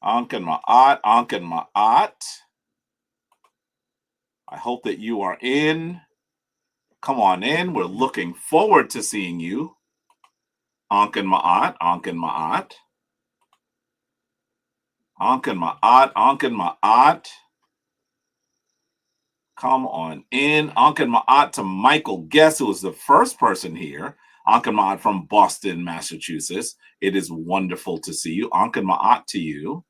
Ankin Ma'at, Ankin Ma'at. I hope that you are in. Come on in. We're looking forward to seeing you. Ankin Ma'at, Ankin Ma'at. Ankin Ma'at, Ankin Ma'at. Come on in. Ankin Ma'at to Michael Guest, who is the first person here. Ankin Ma'at from Boston, Massachusetts. It is wonderful to see you. Ankin Ma'at to you.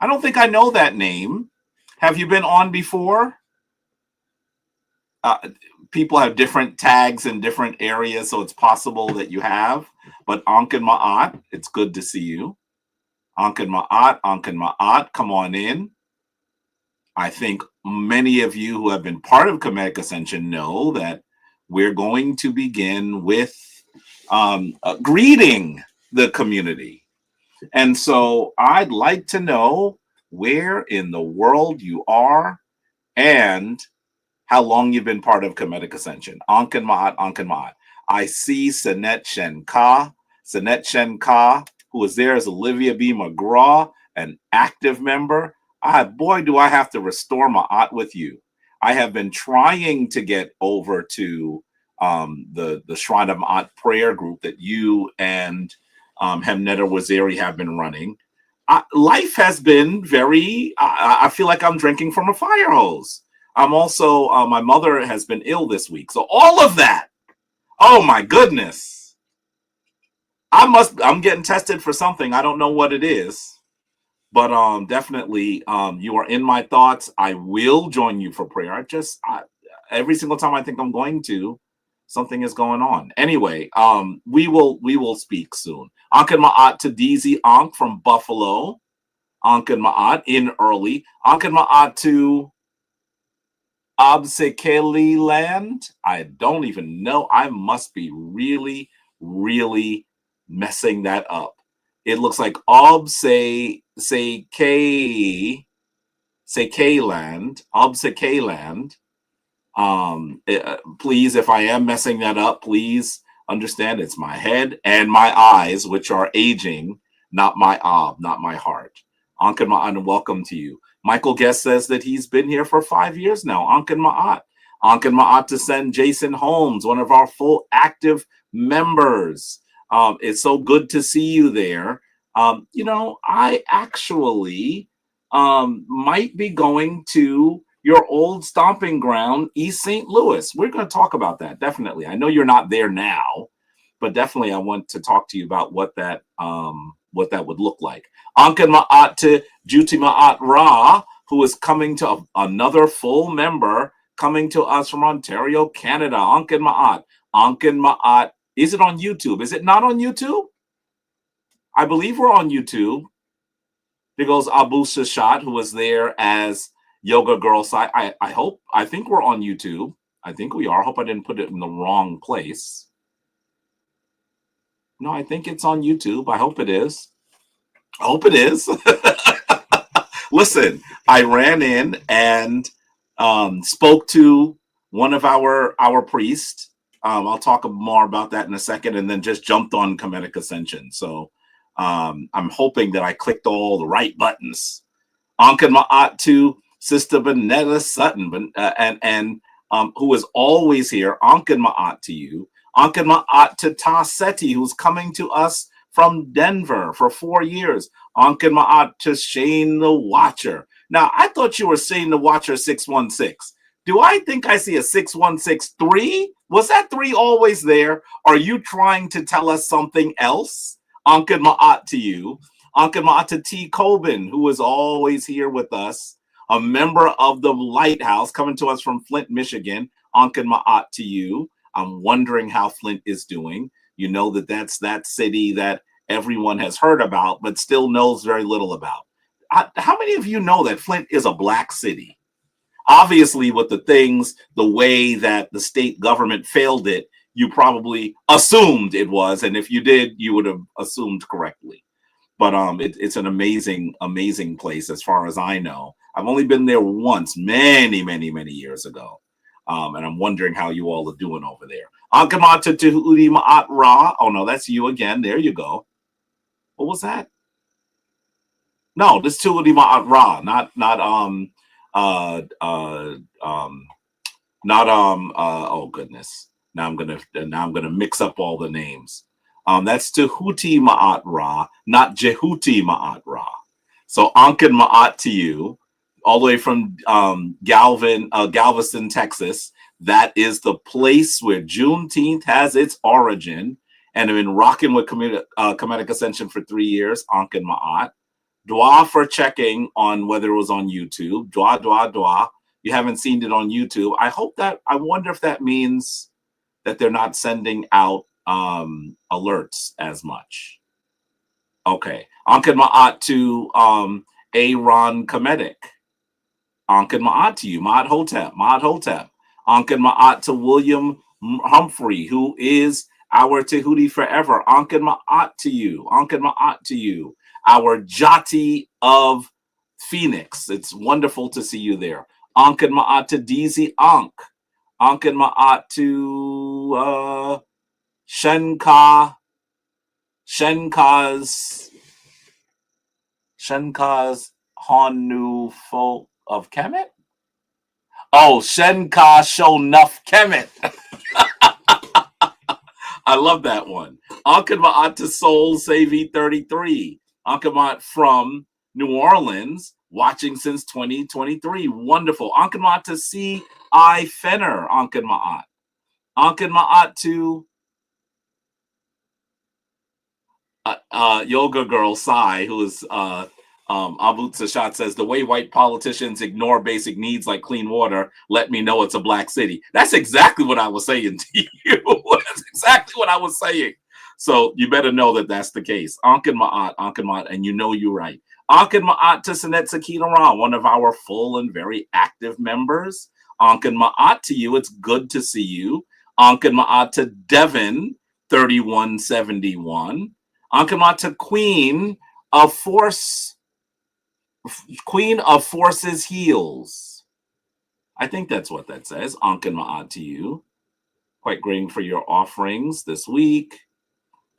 I don't think I know that name. Have you been on before? People have different tags in different areas, so it's possible that you have. But Ankin Ma'at, it's good to see you. Ankin Ma'at, come on in. I think many of you who have been part of Kemetic Ascension know that we're going to begin with greeting the community. And so I'd like to know where in the world you are and how long you've been part of Kemetic Ascension. Ankin Ma'at, Ankin Ma'at. I see Sanet Shenka. Sanet Shenka, who is there, is Olivia B. McGraw, an active member. Boy, do I have to restore Ma'at with you. I have been trying to get over to the Shrine of Ma'at prayer group that you and Hemneta Waziri have been running. Life has been very, I feel like I'm drinking from a fire hose. I'm also, my mother has been ill this week. So all of that, oh my goodness. I'm getting tested for something. I don't know what it is, but definitely you are in my thoughts. I will join you for prayer. Every single time I think I'm going to, something is going on. Anyway, we will speak soon. Ankin Ma'at to DZ Ankh from Buffalo. Ankin Ma'at in early. Ankin Ma'at to Absekeli land. I don't even know. I must be really, really messing that up. It looks like Obsekeli land. Obsekeli land. Please, if I am messing that up, please understand it's my head and my eyes, which are aging, not my not my heart. Ankin Ma'at, welcome to you. Michael Guest says that he's been here for 5 years now. Ankin Ma'at. Ankin Ma'at to send Jason Holmes, one of our full active members. It's so good to see you there. I actually might be going to your old stomping ground, East St. Louis. We're going to talk about that, definitely. I know you're not there now, but definitely I want to talk to you about what that would look like. Ankin Ma'at to Juti Ma'at Ra, who is coming to another full member, coming to us from Ontario, Canada. Ankin Ma'at. Ankin Ma'at. Is it on YouTube? Is it not on YouTube? I believe we're on YouTube. There goes Abu Shashat, who was there as Yoga Girl Side. I think we're on YouTube. I think we are. I hope I didn't put it in the wrong place. No, I think it's on YouTube. I hope it is. I hope it is. Listen, I ran in and spoke to one of our priests. I'll talk more about that in a second, and then just jumped on Kemetic Ascension. So I'm hoping that I clicked all the right buttons. Ankin Ma'at to Sister Benetta Sutton, and who is always here. Ankin Ma'at to you. Ankin Ma'at to Ta Seti, who's coming to us from Denver for 4 years. Ankin Ma'at to Shane the Watcher. Now, I thought you were Shane the Watcher 616. Do I think I see a 6163? Was that 3 always there? Are you trying to tell us something else? Ankin Ma'at to you. Ankin Ma'at to T. Coben, who is always here with us. A member of the Lighthouse coming to us from Flint, Michigan. Ankin Ma'at to you. I'm wondering how Flint is doing. You know that's that city that everyone has heard about, but still knows very little about. How many of you know that Flint is a black city? Obviously, with the way that the state government failed it, you probably assumed it was. And if you did, you would have assumed correctly. But it's an amazing, amazing place as far as I know. I've only been there once, many, many, many years ago. And I'm wondering how you all are doing over there. Ankin Ma'at to Udi Ma'at Ra. Oh, no, that's you again. There you go. What was that? No, this Tuhudi Ma'at Ra, uh uh um oh goodness. Now I'm gonna mix up all the names. That's Tehuti Ma'at Ra, not Jehuti Ma'at Ra. So Ankin Ma'at to you, all the way from Galveston, Texas. That is the place where Juneteenth has its origin. And I've been rocking with Kemetic Ascension for 3 years, Ankin Ma'at. Dua for checking on whether it was on YouTube. Dua, dua, dua. You haven't seen it on YouTube. I wonder if that means that they're not sending out alerts as much. Okay. Ankad Ma'at to Aaron Kemetic. Ankad Ma'at to you. Ma'at Hotep. Ma'at Hotep. Ankad Ma'at to William Humphrey, who is our Tehuti forever. Ankad Ma'at to you. Ankad Ma'at to you. Our Jati of Phoenix. It's wonderful to see you there. Ankad Ma'at to DZ Ankh. Ankad Ma'at to Shenka's Honu folk of Kemet. Oh, Shenka Shonuf Kemet. I love that one. Ankad Ma'at to Soul Savi 33. Ankad from New Orleans, watching since 2023. Wonderful. Ankad Ma'at to C.I. Fenner. Ankad Ma'at. Ankad Ma'at to Yoga Girl Sai, who is Abu Sashat says, the way white politicians ignore basic needs like clean water, let me know it's a black city. That's exactly what I was saying to you. That's exactly what I was saying. So you better know that that's the case. Ankad Ma'at, and you know you're right. Ankad Ma'at to Sanet Sakina Ra, one of our full and very active members. Ankad Ma'at to you. It's good to see you. Ankad Ma'at to Devin, 3171. Ankad Ma'at to Queen of Forces Heals. I think that's what that says. Ankad Ma'at to you. Quite grateful for your offerings this week.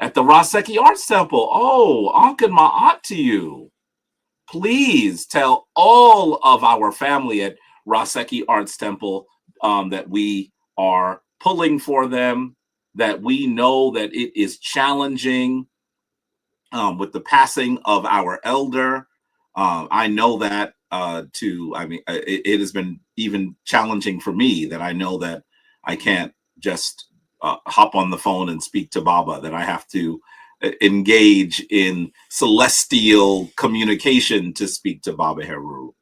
At the Raseki Arts Temple. Oh, Ankad Ma'at to you. Please tell all of our family at Raseki Arts Temple that we are pulling for them, that we know that it is challenging with the passing of our elder. I know that it has been even challenging for me that I know that I can't just hop on the phone and speak to Baaba, that I have to engage in celestial communication to speak to Baaba Heru.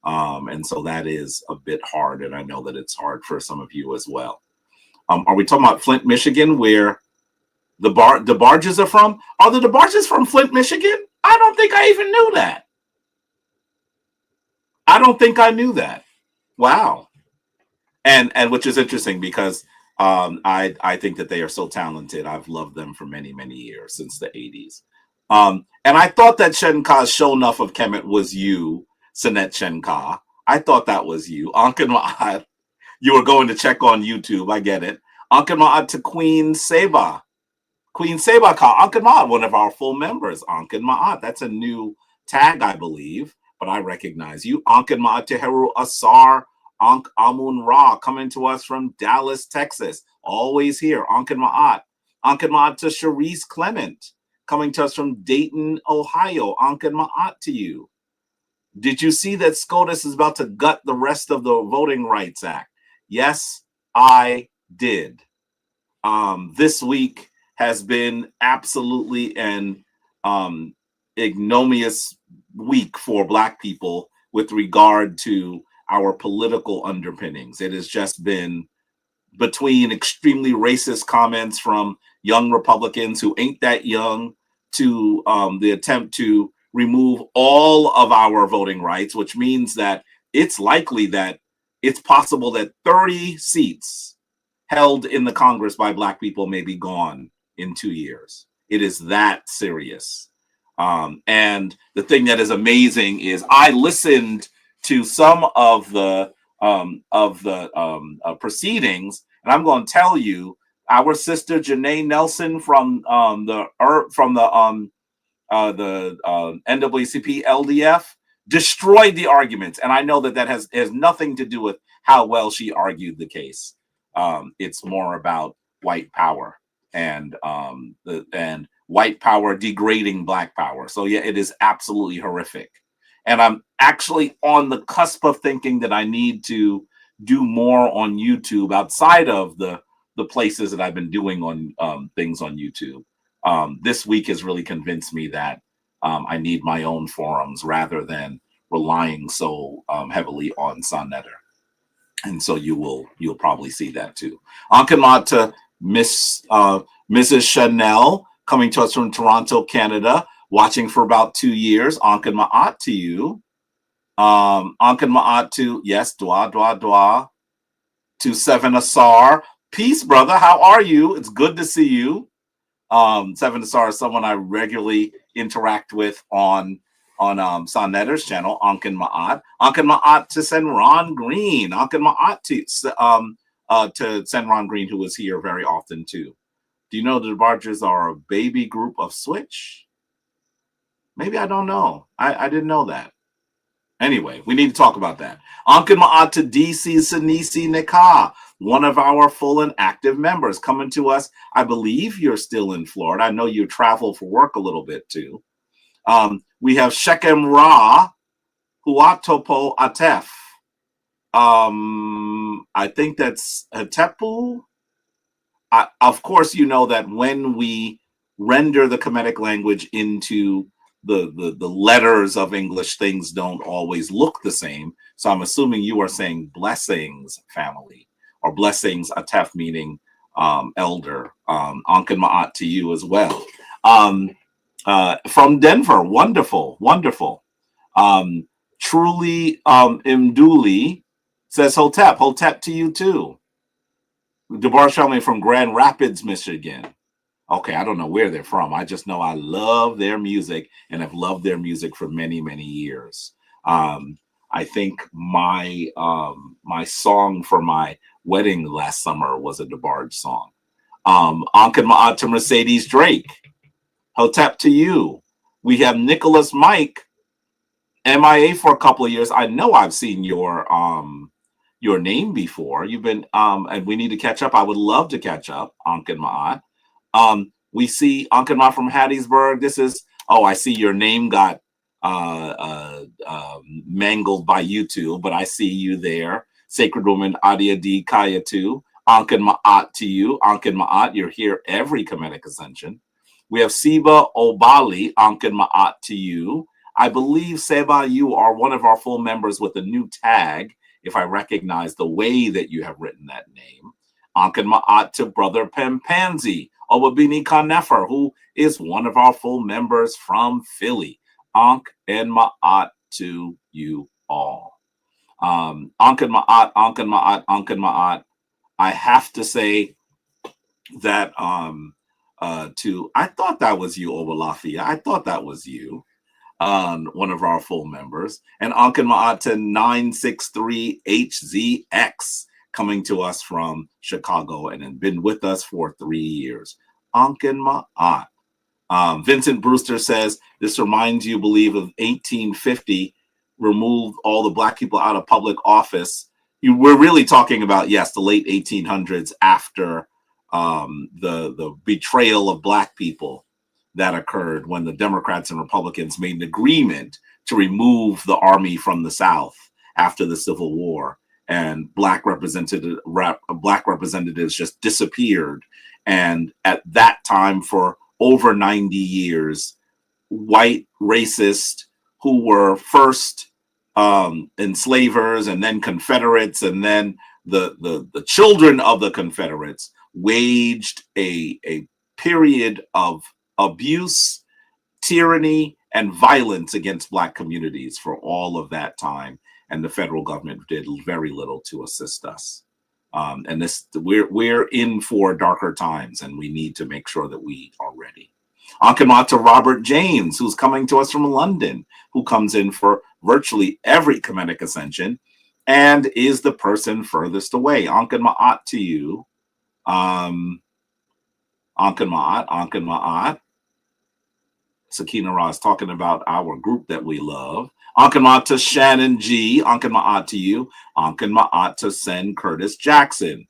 And so that is a bit hard, and I know that it's hard for some of you as well. Are we talking about Flint, Michigan, where the barges are from? Are the barges from Flint, Michigan? I don't think I even knew that. I don't think I knew that. Wow. And which is interesting because I think that they are so talented. I've loved them for many, many years, since the 80s. And I thought that Shenka's show enough of Kemet was you, Sanet Shenka. I thought that was you. Ankad Ma'at, you were going to check on YouTube. I get it. Ankad Ma'at to Queen Seba. Queen Seba Ka, Ankad Ma'at, one of our full members. Ankad Ma'at, that's a new tag, I believe, but I recognize you. Ankad Ma'at to Heru Asar Ankh Amun Ra, coming to us from Dallas, Texas. Always here. Ankad Ma'at. Ankad Ma'at to Sharice Clement, coming to us from Dayton, Ohio. Ankad Ma'at to you. Did you see that SCOTUS is about to gut the rest of the Voting Rights Act? Yes, I did. This week has been absolutely an ignominious week for Black people with regard to our political underpinnings. It has just been between extremely racist comments from young Republicans who ain't that young to the attempt to remove all of our voting rights, which means that it's likely that it's possible that 30 seats held in the Congress by Black people may be gone in 2 years. It is that serious. And the thing that is amazing is I listened to some of the proceedings, and I'm going to tell you, our sister Janae Nelson from the NAACP LDF destroyed the arguments, and I know that has nothing to do with how well she argued the case. It's more about white power and white power degrading black power. So yeah, it is absolutely horrific. And I'm actually on the cusp of thinking that I need to do more on YouTube outside of the places that I've been doing on things on YouTube. This week has really convinced me that I need my own forums rather than relying so heavily on Sonnetter. And so you'll probably see that too. Ankamat to Mrs. Chanel, coming to us from Toronto, Canada, watching for about 2 years. Ankan Ma'at to you. Ankan Ma'at to, yes, Dwa, to Seven Asar. Peace, brother. How are you? It's good to see you. Seven Asar is someone I regularly interact with on Sonnetter's channel, Ankan Ma'at. Ankan Ma'at to Senron Green. Ankan Ma'at to Senron Green, who is here very often too. Do you know the DeBarges are a baby group of Switch? Maybe I don't know. I didn't know that. Anyway, we need to talk about that. Ankan Ma'at to DC Sanisi Nika, one of our full and active members, coming to us. I believe you're still in Florida. I know you travel for work a little bit too. We have Shechem Ra, Huatopo Atef. I think that's Atepu. Of course, you know that when we render the Kemetic language into the letters of English, things don't always look the same. So I'm assuming you are saying blessings, family, or blessings, Atef, meaning elder. Ankan Ma'at to you as well. From Denver, wonderful. Truly Imduli says Hotep to you too. DeBar Shelmy from Grand Rapids, Michigan. Okay, I don't know where they're from. I just know I love their music and have loved their music for many, many years. I think my my song for my wedding last summer was a DeBarge song. Ankan Ma'at to Mercedes Drake. Hotep to you. We have Nicholas Mike, MIA for a couple of years. I know I've seen your name before. You've been and we need to catch up. I would love to catch up, Ankan Ma'at. We see Ankan Ma'at from Hattiesburg. This is, oh, I see your name got mangled by YouTube, but I see you there. Sacred Woman Adia D Kaya too. Ankan Ma'at to you. Ankan Ma'at, you're here every Kemetic Ascension. We have Seba Obali, Ankan Ma'at to you. I believe, Seba, you are one of our full members with a new tag, if I recognize the way that you have written that name. Ankan Ma'at to Brother Pempanzi, Obabini Kanefer, who is one of our full members from Philly. Ank and Ma'at to you all. Ankan Ma'at, Ankan Ma'at, Ankan Ma'at. I have to say that I thought that was you, Obalafia. I thought that was you. One of our full members. And Ankan Ma'at to 963HZX, coming to us from Chicago and had been with us for 3 years. Ankan Ma'at. Vincent Brewster says, this reminds you, believe, of 1850, removed all the black people out of public office. We're really talking about, yes, the late 1800s after the betrayal of black people that occurred when the Democrats and Republicans made an agreement to remove the army from the South after the Civil War, and black representatives just disappeared. And at that time, for over 90 years, white racists who were first enslavers and then Confederates and then the children of the Confederates waged a period of abuse, tyranny, and violence against black communities for all of that time, and the federal government did very little to assist us. And we're in for darker times, and we need to make sure that we are ready. Ankan Ma'at to Robert James, who's coming to us from London, who comes in for virtually every Kemetic Ascension, and is the person furthest away. Ankan Ma'at to you. Ankan Ma'at, Ankan Ma'at. Sakina Ross talking about our group that we love. Ankanma to Shannon G. Ankanma to you. Ankanma to Sen Curtis Jackson.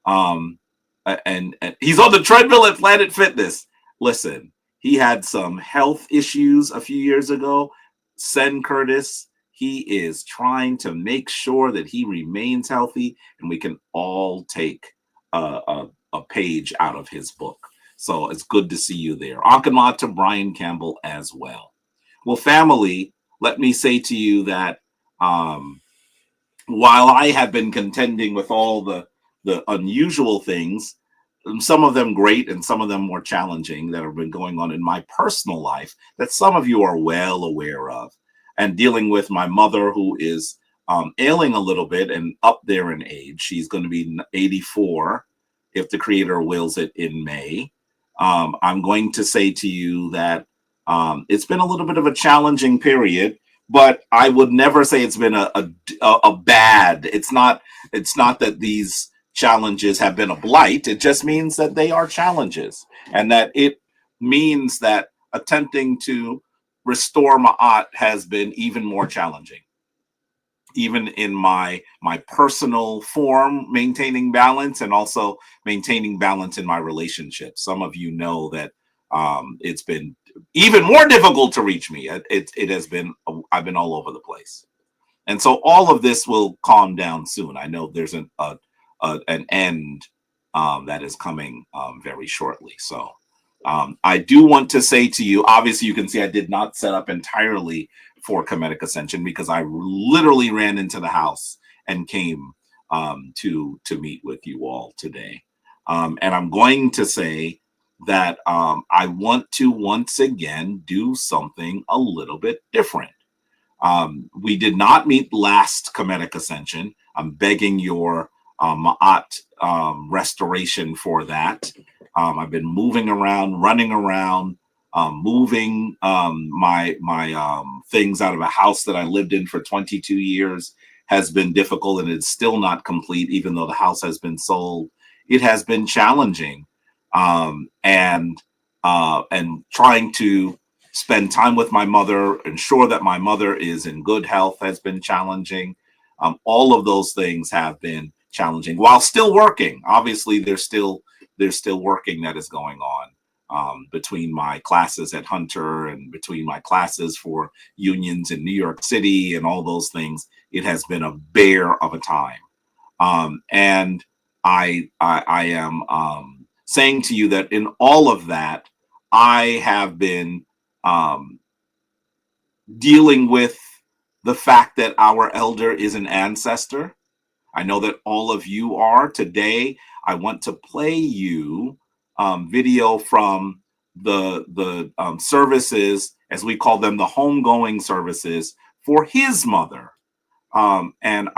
And he's on the treadmill at Planet Fitness. Listen, he had some health issues a few years ago. Sen Curtis, he is trying to make sure that he remains healthy, and we can all take a page out of his book. So it's good to see you there. Ankanma to Brian Campbell as well. Well, family, let me say to you that while I have been contending with all the unusual things, some of them great and some of them more challenging that have been going on in my personal life that some of you are well aware of, and dealing with my mother who is ailing a little bit and up there in age. She's going to be 84 if the creator wills it in May. I'm going to say to you that it's been a little bit of a challenging period, but I would never say it's been a bad. It's not that these challenges have been a blight. It just means that they are challenges, and that it means that attempting to restore Ma'at has been even more challenging. Even in my personal form, maintaining balance, and also maintaining balance in my relationship. Some of you know that it's been even more difficult to reach me. It has been, I've been all over the place. And so all of this will calm down soon. I know there's an end that is coming very shortly. So I do want to say to you, obviously you can see I did not set up entirely for Kemetic Ascension because I literally ran into the house and came to meet with you all today. And I'm going to say that I want to once again do something a little bit different. We did not meet last Kemetic Ascension. I'm begging your Ma'at restoration for that. I've been moving around, running around, moving my things out of a house that I lived in for 22 years has been difficult, and it's still not complete, even though the house has been sold. It has been challenging, and trying to spend time with my mother, ensure that my mother is in good health has been challenging. All of those things have been challenging while still working. Obviously, there's still working that is going on between my classes at Hunter and between my classes for unions in New York City and all those things. It has been a bear of a time. And I am saying to you that in all of that, I have been dealing with the fact that our elder is an ancestor. I know that all of you are. Today, I want to play you video from the services, as we call them, the homegoing services for his mother. And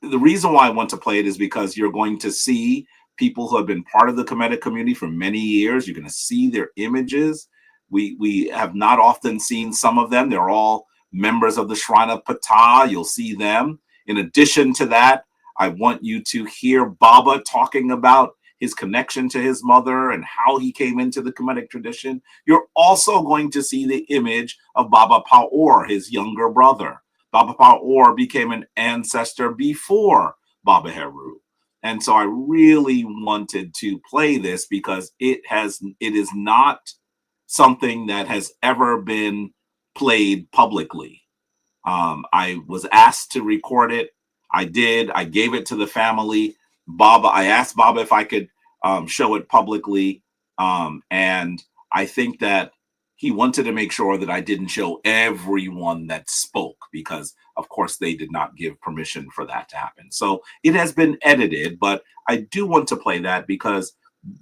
the reason why I want to play it is because you're going to see people who have been part of the Kemetic community for many years. You're going to see their images. We have not often seen some of them. They're all members of the Shrine of Ptah. You'll see them. In addition to that, I want you to hear Baaba talking about his connection to his mother and how he came into the Kemetic tradition. You're also going to see the image of Baaba Paor, his younger brother. Baaba Paor became an ancestor before Baba Heru. And so I really wanted to play this because it is not something that has ever been played publicly. I was asked to record it. I did. I gave it to the family. I asked Baaba if I could show it publicly. And I think that he wanted to make sure that I didn't show everyone that spoke because, of course, they did not give permission for that to happen. So it has been edited, but I do want to play that because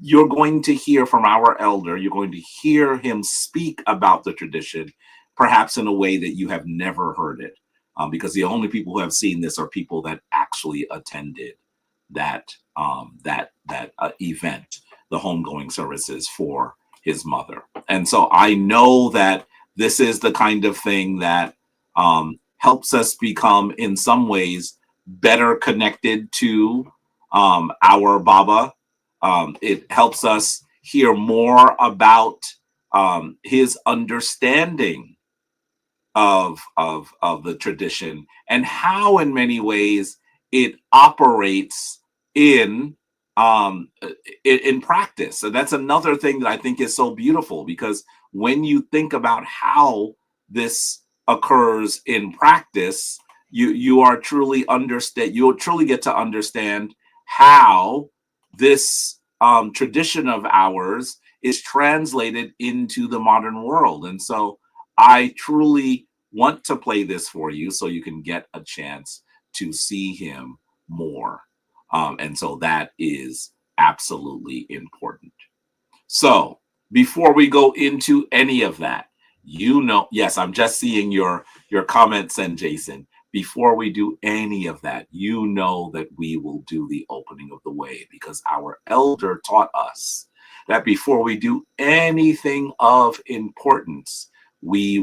you're going to hear from our elder. You're going to hear him speak about the tradition, perhaps in a way that you have never heard it, because the only people who have seen this are people that actually attended that event, the homegoing services for his mother. And so I know that this is the kind of thing that helps us become, in some ways, better connected to our Baaba. It helps us hear more about his understanding of the tradition, and how in many ways it operates in in practice. And that's another thing that I think is so beautiful, because when you think about how this occurs in practice, you are truly understand, you'll truly get to understand how this tradition of ours is translated into the modern world. And so I truly want to play this for you so you can get a chance to see him more. And so that is absolutely important. So before we go into any of that, yes, I'm just seeing your comments, and Jason, before we do any of that, that we will do the opening of the way, because our elder taught us that before we do anything of importance, we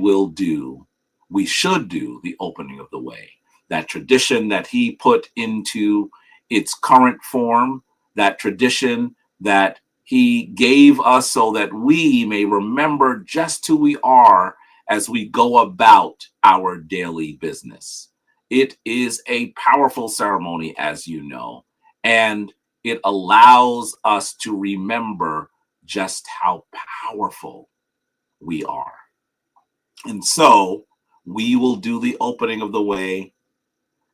should do the opening of the way. That tradition that he put into its current form, that tradition that he gave us so that we may remember just who we are as we go about our daily business. It is a powerful ceremony, as you know, and it allows us to remember just how powerful we are. And so we will do the opening of the way.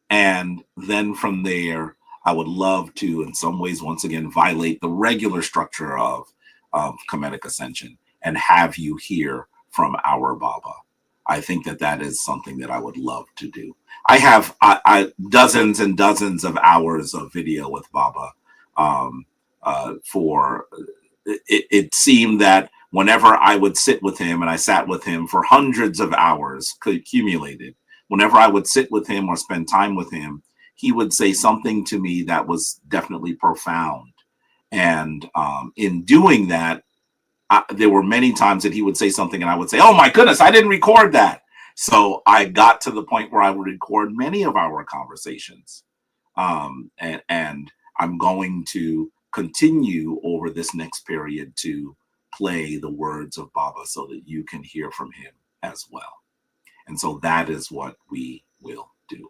And then from there, I would love to, in some ways, once again, violate the regular structure of Kemetic Ascension and have you hear from our Baaba. I think that is something that I would love to do. I have dozens and dozens of hours of video with Baaba. It seemed that whenever I would sit with him, and I sat with him for hundreds of hours accumulated, whenever I would sit with him or spend time with him, he would say something to me that was definitely profound. And in doing that, there were many times that he would say something and I would say, oh my goodness, I didn't record that. So I got to the point where I would record many of our conversations. And I'm going to continue over this next period to play the words of Baaba so that you can hear from him as well. And so that is what we will do.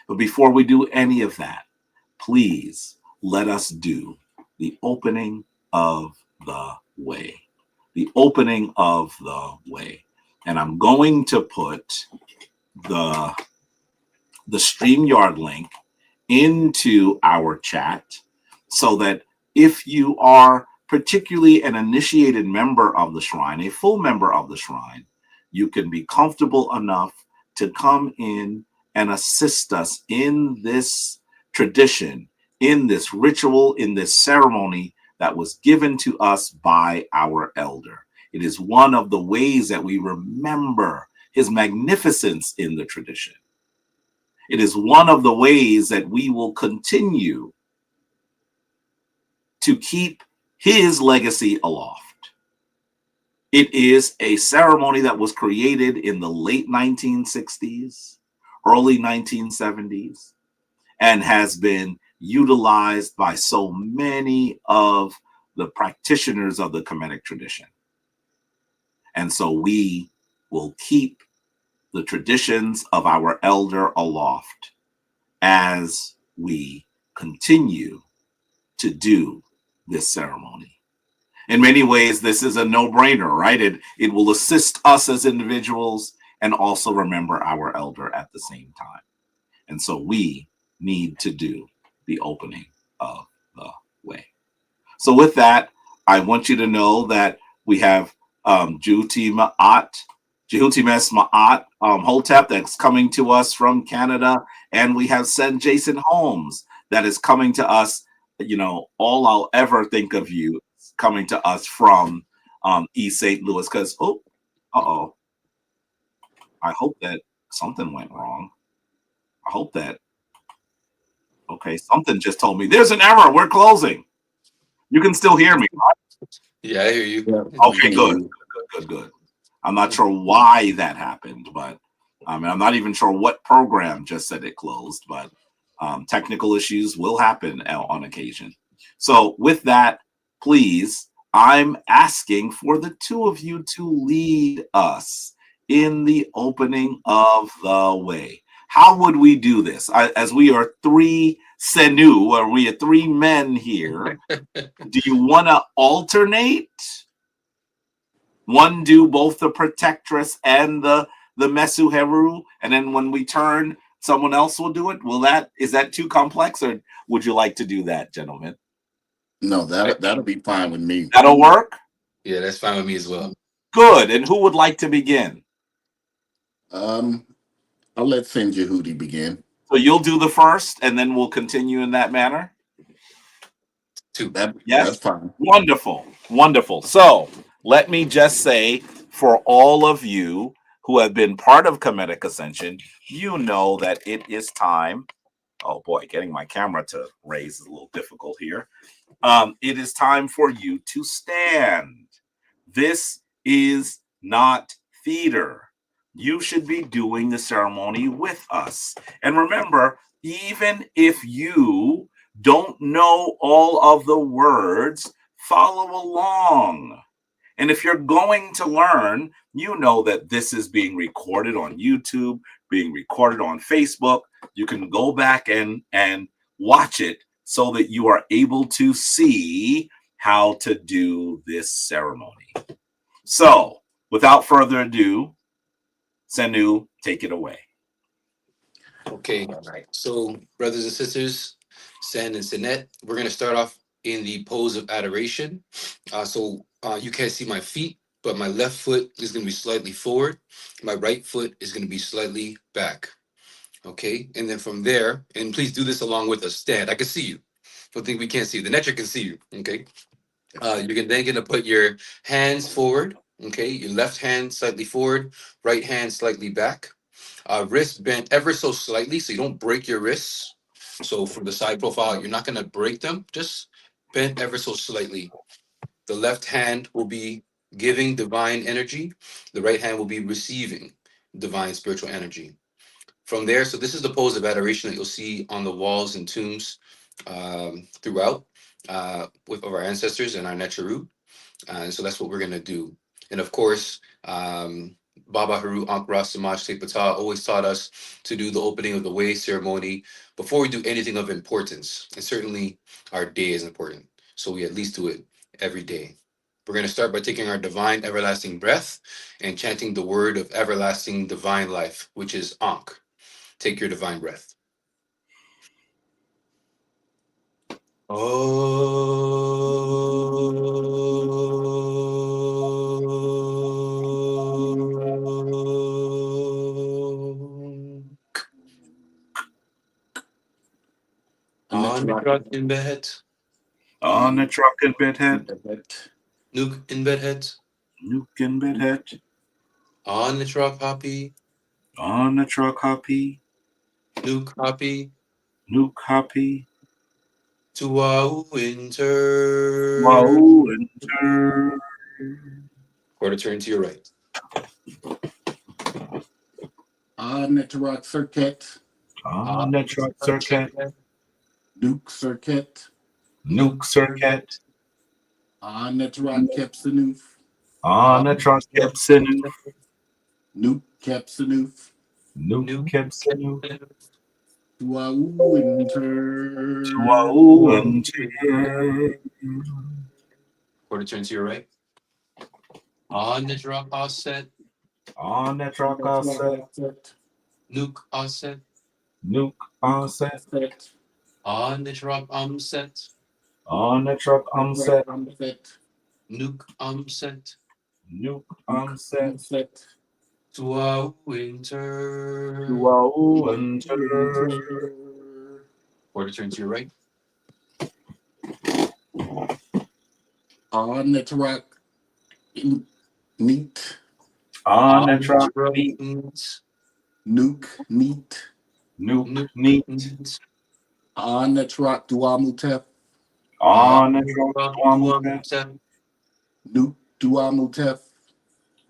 But before we do any of that, please let us do the opening of the way. The opening of the way. And I'm going to put the StreamYard link into our chat so that if you are particularly an initiated member of the shrine, a full member of the shrine, you can be comfortable enough to come in and assist us in this tradition, in this ritual, in this ceremony that was given to us by our elder. It is one of the ways that we remember his magnificence in the tradition. It is one of the ways that we will continue to keep his legacy aloft. It is a ceremony that was created in the late 1960s, early 1970s, and has been utilized by so many of the practitioners of the Kemetic tradition. And so we will keep the traditions of our elder aloft as we continue to do this ceremony. In many ways, this is a no-brainer, right? It will assist us as individuals and also remember our elder at the same time. And so we need to do the opening of the way. So with that, I want you to know that we have Jehuti Mes Ma'at Hotep that's coming to us from Canada. And we have Sen Jason Holmes that is coming to us. You know, all I'll ever think of you coming to us from East St. Louis, because I hope that something went wrong. I hope that something just told me there's an error, we're closing. You can still hear me, right? Yeah, I hear you. Yeah. Okay, good. I'm not sure why that happened, but and I'm not even sure what program just said it closed, but technical issues will happen on occasion. So with that, please, I'm asking for the two of you to lead us in the opening of the way. How would we do this? As we are three Senu, or we are three men here, do you want to alternate? One do both the protectress and the Mesu Heru, and then when we turn, someone else will do it. Is that too complex, or would you like to do that, gentlemen? No, that'll be fine with me. That'll work. Yeah, that's fine with me as well. Good. And who would like to begin? Um, I'll let Senjahudi begin. So you'll do the first, and then we'll continue in that manner. Two. Yes. That's fine. Wonderful. Wonderful. So let me just say, for all of you who have been part of Kemetic Ascension, you know that it is time. Oh boy, getting my camera to raise is a little difficult here. It is time for you to stand. This is not theater. You should be doing the ceremony with us. And remember, even if you don't know all of the words, follow along. And if you're going to learn, you know that this is being recorded on YouTube, being recorded on Facebook. You can go back and watch it so that you are able to see how to do this ceremony. So, without further ado, Senu, take it away. Okay. So, brothers and sisters, Sen and Sinet, we're going to start off in the pose of adoration. You can't see my feet, but my left foot is going to be slightly forward. My right foot is going to be slightly back. Okay. And then from there, and please do this along with us. Stand. I can see you. Don't think we can't see you. The netra can see you. Okay. You're then going to put your hands forward. Okay. Your left hand slightly forward, right hand slightly back. Wrist bent ever so slightly so you don't break your wrists. So from the side profile, you're not going to break them, just bent ever so slightly. The left hand will be giving divine energy. The right hand will be receiving divine spiritual energy. From there, so this is the pose of adoration that you'll see on the walls and tombs throughout with of our ancestors and our Necharu. And so that's what we're going to do. And of course, Baba Heru Ankara Samaj Tepata always taught us to do the opening of the way ceremony before we do anything of importance. And certainly our day is important. So we at least do it every day. We're going to start by taking our divine everlasting breath and chanting the word of everlasting divine life, which is Ankh. Take your divine breath. On the truck in bed. On the truck in bedhead. Nuke in bedhead. Nuke in bedhead. On the truck hoppy. On the truck hoppy. Nuke hoppy. Nuke hoppy. To our winter. Wow, winter. Quarter turn to your right. On the truck circuit. On the truck circuit. Nuke circuit. Nuke circuit. On the truck Kepsanoof. On the truck Kepsanoof. Nuke Kepsanoof. Nuke Kepsanoof. To our winter. To our winter. Quarter turn to your right. On the truck offset. On the truck offset. Nuke offset. Nuke offset. On the truck set. On the truck set. Nuke set. Nuke set. To our winter. To our winter. Quarter turn to your right. On the truck meat. On the truck meat. Nuke meat. Nuke meat. On the truck Duamutef. On the truck Duamutef. Nuke Duamutef.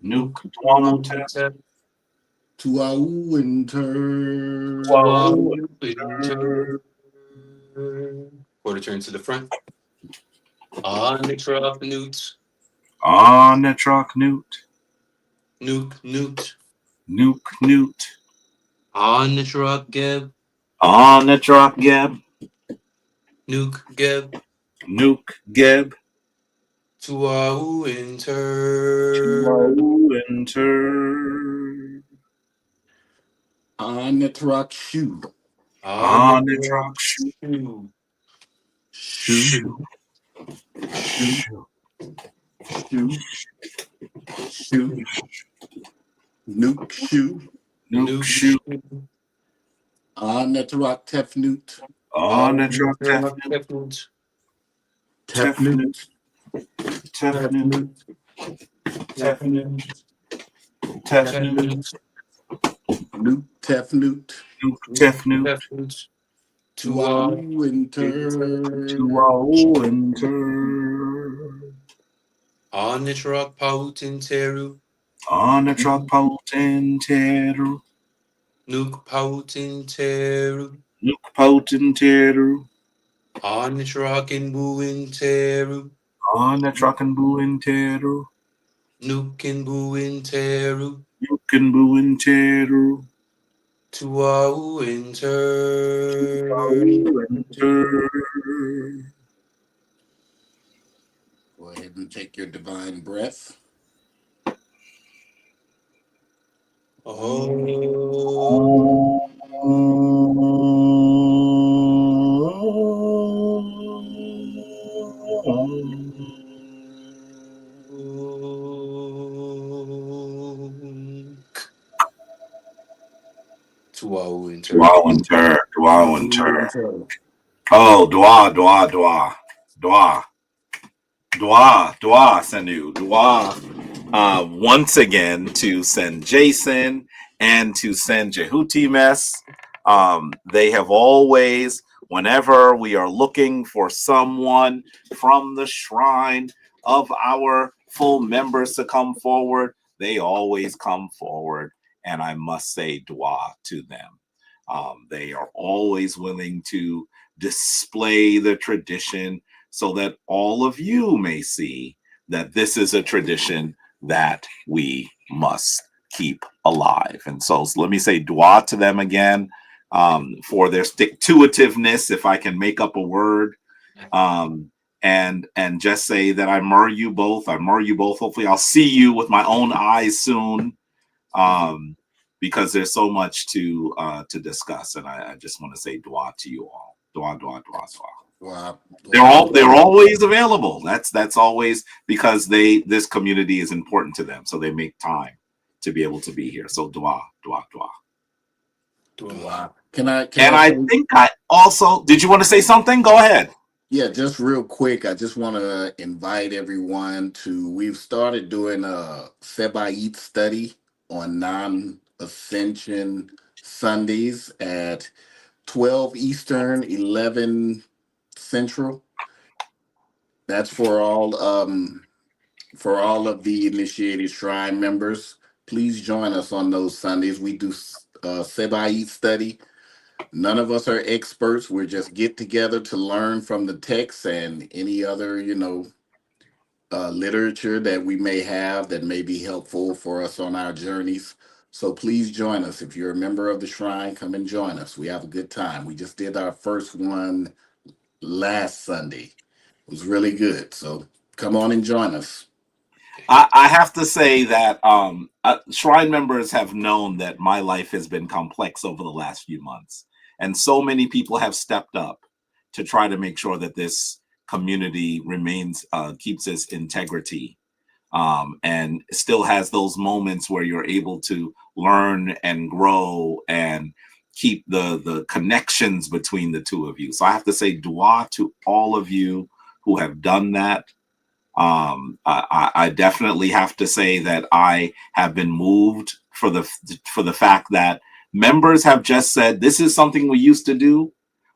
Nuke Duamutef. To our winter. To our winter. Quarter turn to the front. On the truck newts. Netrok Newt. Nuke Newt. Nuke Newt. Netrok Geb. Netrok Geb. Nuke Geb. Nuke Geb. Tuau Inter. Enter. Netrak Shoe. Netrok Shoe. Shoe. Shoe. Shoe. Shoe. Nuke Shoe. Nuke Shoe. Netrak Tefnut. Netrok Tefnut. Tefnut. Tefnut. Tefnut. Tefnut. Nuke Tefnut. Nuke Tefnut. Tefnut. Tuau Inter. Enter. Netrok Pautin Teru. Netrok Pautin Teru. Nuke Pautin Teru. Nuke Pautin Teru. Netrok Buin Teru. Netrok and Buin Teru. Nuke Buin Teru. Nuke Buin Teru. Tuau Inter. Enter. Go ahead and take your divine breath. Tuau Inter. Dua Inter. Dua Inter. Oh, Dua, Dua, Dua. Dua. Dua, Dua, Senu. Dua. Once again to send Jason and to send Jehutimes. They have always, whenever we are looking for someone from the shrine of our full members to come forward, they always come forward. And I must say dua to them. They are always willing to display the tradition so that all of you may see that this is a tradition that we must keep alive. And so let me say dua to them again for their stick-to-itiveness, if I can make up a word, and just say that I murr you both. I murr you both. Hopefully I'll see you with my own eyes soon, because there's so much to discuss. And I just want to say dua to you all. Dua, dua, dua, dua. Wow. They're always available. That's always because this community is important to them, so they make time to be able to be here. So dua, dua, dua. Wow. Can I think I also did you want to say something? Go ahead. Yeah, just real quick, I just want to invite everyone we've started doing a Sebait study on non-Ascension Sundays at 12 Eastern, 11 Central. That's for all of the initiated shrine members. Please join us on those Sundays. We do Sebait study. None of us are experts. We're just get together to learn from the text and any other, literature that we may have that may be helpful for us on our journeys. So please join us. If you're a member of the shrine, come and join us. We have a good time. We just did our first one last Sunday. It was really good. So come on and join us. I have to say that shrine members have known that my life has been complex over the last few months. And so many people have stepped up to try to make sure that this community keeps its integrity, and still has those moments where you're able to learn and grow and keep the connections between the two of you. So I have to say dua to all of you who have done that. I definitely have to say that I have been moved for the fact that members have just said, this is something we used to do.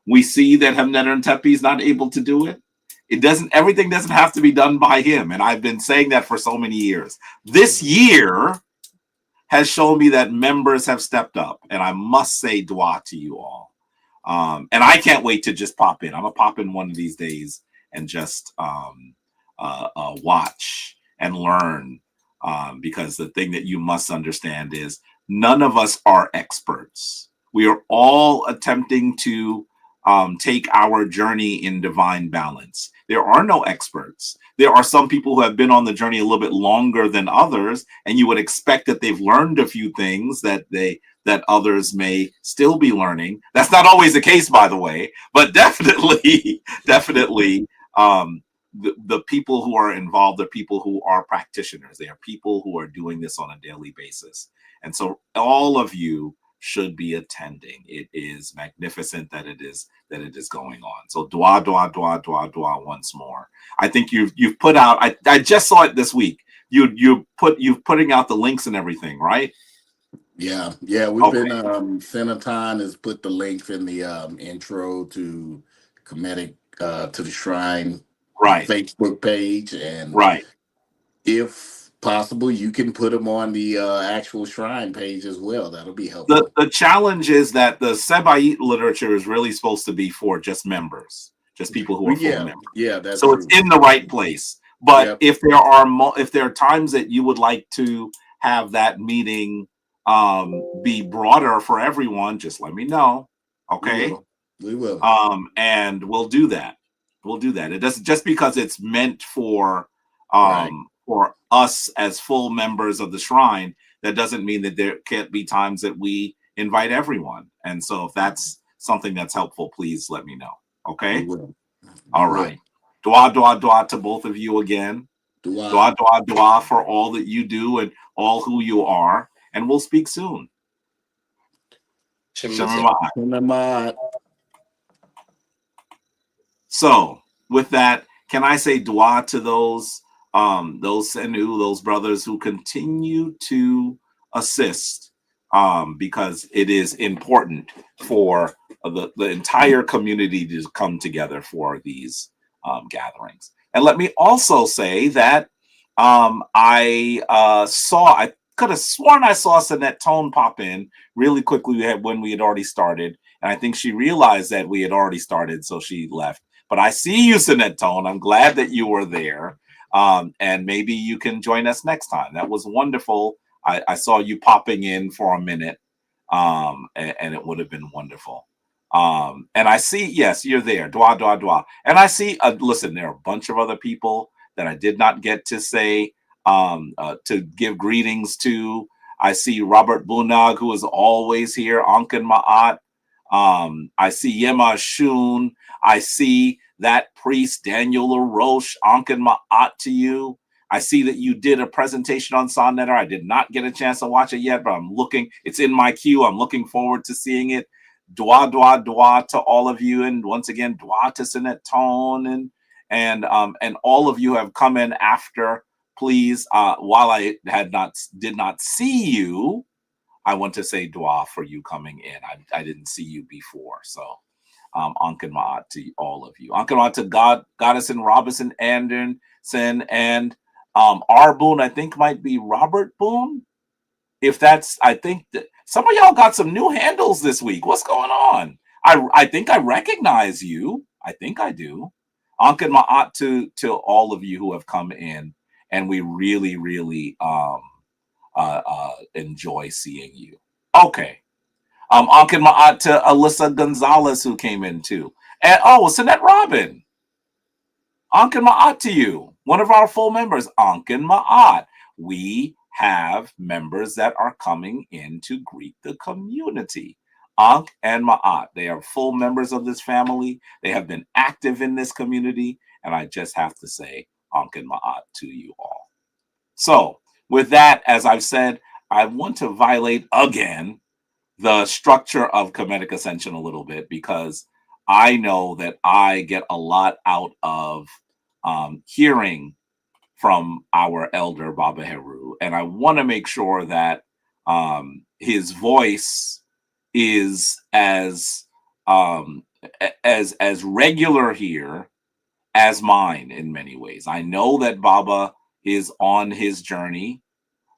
We see that Hamnetter Tepe is not able to do it. Everything doesn't have to be done by him. And I've been saying that for so many years. This year has shown me that members have stepped up, and I must say dua to you all. And I can't wait to just pop in. I'm gonna pop in one of these days and just watch and learn. Because the thing that you must understand is none of us are experts. We are all attempting to take our journey in divine balance. There are no experts. There are some people who have been on the journey a little bit longer than others, and you would expect that they've learned a few things that others may still be learning. That's not always the case, by the way, but definitely, definitely, the people who are involved are people who are practitioners. They are people who are doing this on a daily basis. And so all of you should be attending. It is magnificent that it is going on. So dua, dua, dua, dua, dua once more. I think you've put out, I just saw it this week. You're putting out the links and everything, right? Yeah. We've been Senaton has put the links in the intro to Kemetic to the Shrine Facebook page, and if possible, you can put them on the actual Shrine page as well. That'll be helpful. The challenge is that the Seba'it literature is really supposed to be for just members, just people who are full members. Yeah, that's so true. It's in the right place. But if there are times that you would like to have that meeting be broader for everyone, just let me know. Okay. We will. And we'll do that. It doesn't, just because it's meant for us as full members of the Shrine, that doesn't mean that there can't be times that we invite everyone. And so if that's something that's helpful, please let me know. Okay. All right. Dua, dua, dua to both of you again. Dua, dua, dua for all that you do and all who you are. And we'll speak soon. Shemamat. So with that, can I say dua to those Senu, those brothers who continue to assist, because it is important for the entire community to come together for these gatherings. And let me also say that I could have sworn I saw Sinette Tone pop in really quickly when we had already started. And I think she realized that we had already started, so she left. But I see you, Sinette Tone. I'm glad that you were there. And maybe you can join us next time. That was wonderful. I saw you popping in for a minute, and it would have been wonderful. And I see, yes, you're there. Dua, dua, dua. And I see, listen, there are a bunch of other people that I did not get to say, to give greetings to. I see Robert Bunag, who is always here. Anken Ma'at. I see Yema Shun. I see that priest, Daniel LaRoche. Anken Ma'at to you. I see that you did a presentation on Sonnetter. I did not get a chance to watch it yet, but I'm looking. It's in my queue. I'm looking forward to seeing it. Dua, dua, dua to all of you. And once again, dua to Sinette Tone and all of you have come in after. Please, while I did not see you, I want to say dua for you coming in. I didn't see you before, so Anken Ma'at to all of you. Anken Ma'at to Goddess and Robinson Anderson and R Boone. I think might be Robert Boone. If that's, I think that some of y'all got some new handles this week. What's going on? I think I recognize you. I think I do. Anken Ma'at to all of you who have come in. And we really, really enjoy seeing you. Okay. Anken Ma'at to Alyssa Gonzalez, who came in too. And Sinette Robin. Anken Ma'at to you. One of our full members, Anken Ma'at. We have members that are coming in to greet the community. Ankh and Ma'at. They are full members of this family. They have been active in this community. And I just have to say, Anken Ma'at to you all. So with that, as I've said, I want to violate again the structure of Kemetic Ascension a little bit, because I know that I get a lot out of hearing from our elder Baaba Heru, and I want to make sure that his voice is as regular here as mine in many ways. I know that Baaba is on his journey,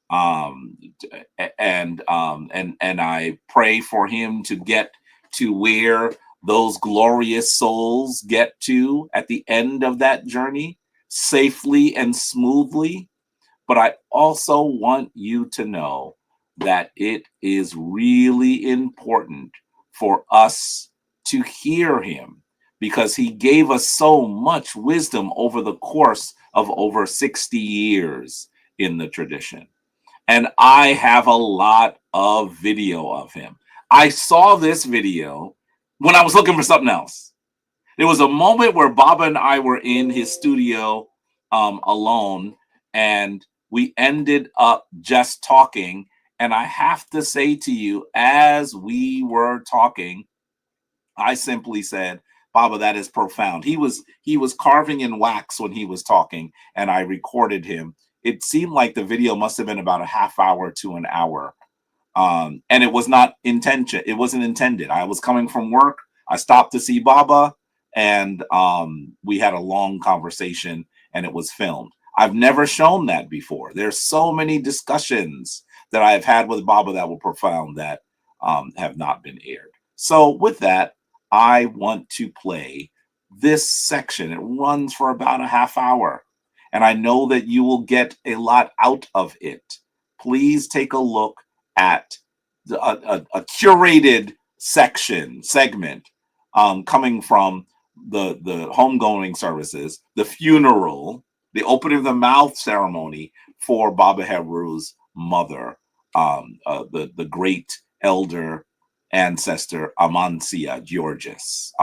and I pray for him to get to where those glorious souls get to at the end of that journey safely and smoothly. But I also want you to know that it is really important for us to hear him, because he gave us so much wisdom over the course of over 60 years in the tradition. And I have a lot of video of him. I saw this video when I was looking for something else. There was a moment where Baaba and I were in his studio alone, and we ended up just talking. And I have to say to you, as we were talking, I simply said, Baaba, that is profound. He was carving in wax when he was talking, and I recorded him. It seemed like the video must have been about a half hour to an hour. And it was not intention. It wasn't intended. I was coming from work. I stopped to see Baaba, and we had a long conversation, and it was filmed. I've never shown that before. There's so many discussions that I've had with Baaba that were profound that have not been aired. So with that, I want to play this section. It runs for about a half hour, and I know that you will get a lot out of it. Please take a look at a curated segment coming from the homegoing services, the funeral, the opening of the mouth ceremony for Baaba Heru's mother, the great elder ancestor Amancia Georges.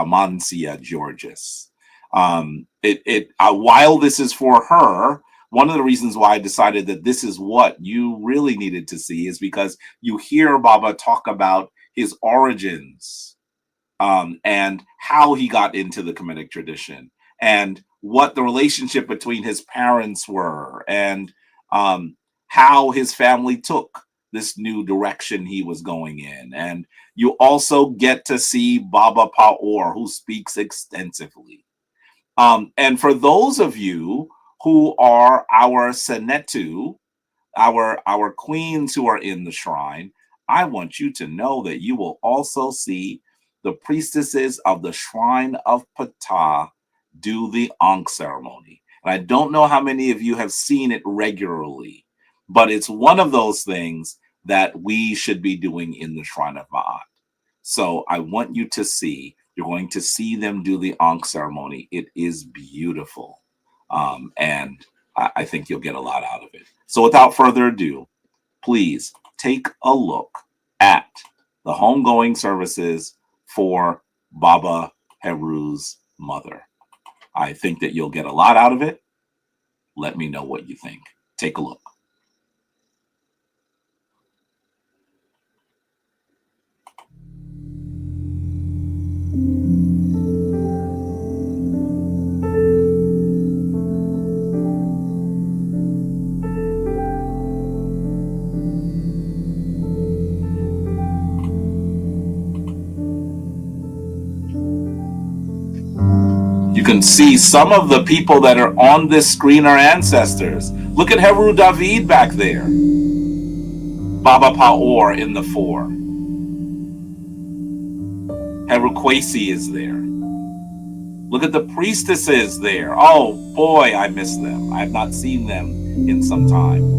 While this is for her, one of the reasons why I decided that this is what you really needed to see is because you hear Baaba talk about his origins, and how he got into the Kemetic tradition, and what the relationship between his parents were, and how his family took this new direction he was going in. And you also get to see Baaba Paor, who speaks extensively. And for those of you who are our Senetu, our queens who are in the shrine, I want you to know that you will also see the priestesses of the shrine of Ptah do the Ankh ceremony. And I don't know how many of you have seen it regularly, but it's one of those things that we should be doing in the shrine of Ma'at. So I want you to see, you're going to see them do the Ankh ceremony. It is beautiful. And I think you'll get a lot out of it. So without further ado, please take a look at the homegoing services for Baaba Heru's mother. I think that you'll get a lot out of it. Let me know what you think. Take a look. You can see some of the people that are on this screen are ancestors. Look at Heru David back there. Baaba Paor in the 4. Heru Kwesi is there. Look at the priestesses there. Oh boy, I miss them. I have not seen them in some time.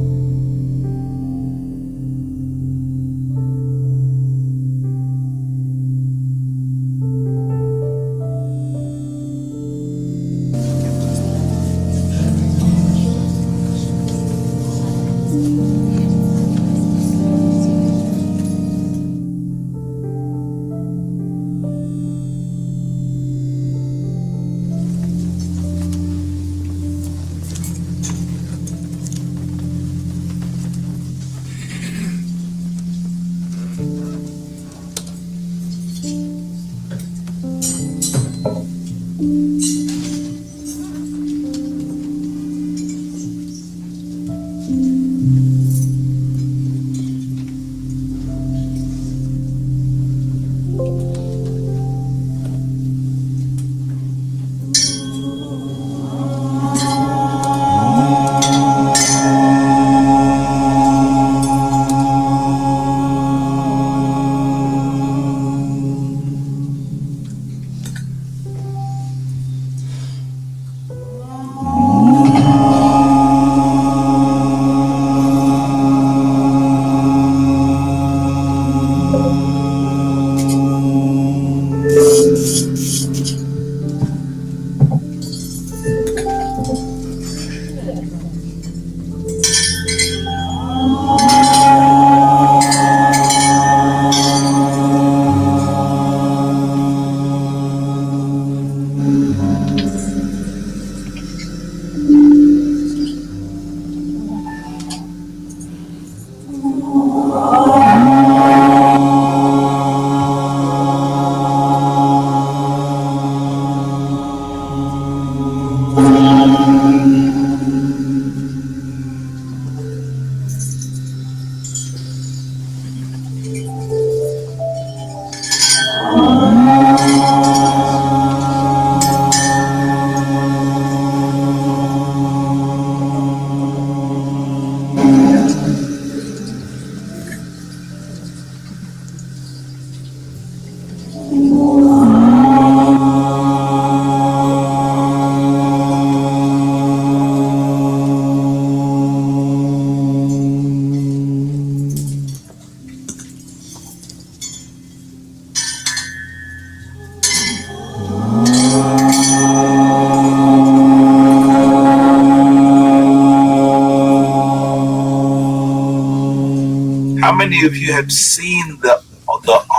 How many of you have seen the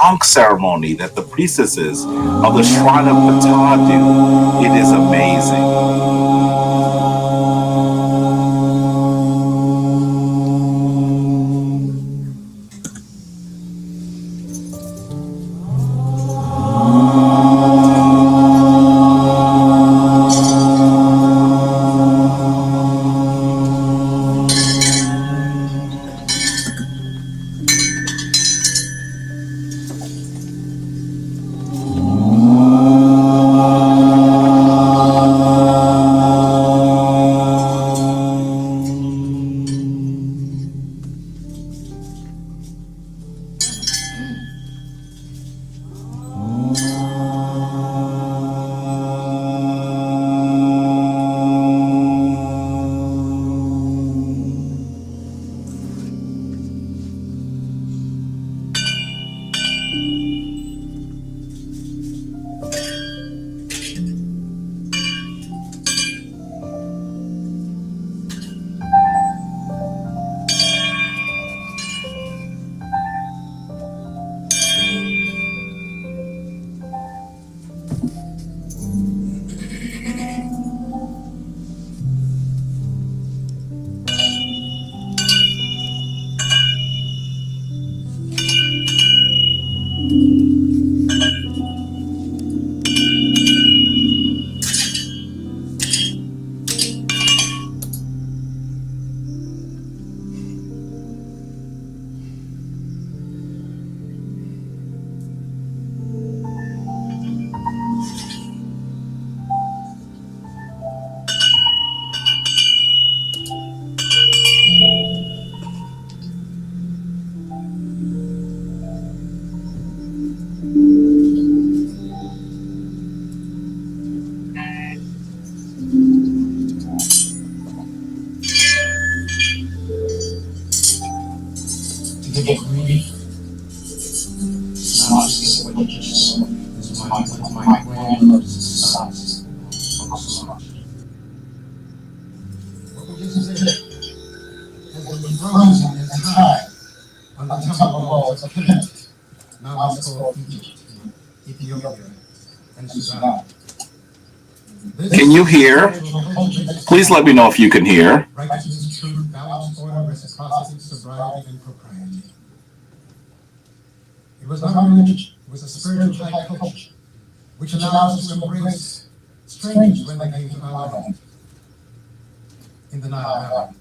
Ankh ceremony that the priestesses of the Shrine of Ptah do? It is amazing. Frozen in time on the temple walls of Kemetic, now it's called Egypt, Ethiopia, and Sudan. Can you hear? Please let me know if you can hear. Righteousness, truth, balance, order, reciprocity, sobriety, and propriety. It was not a religion, it was a spiritual high culture, which allowed us to embrace strangers when they came to our land in the Nile Valley.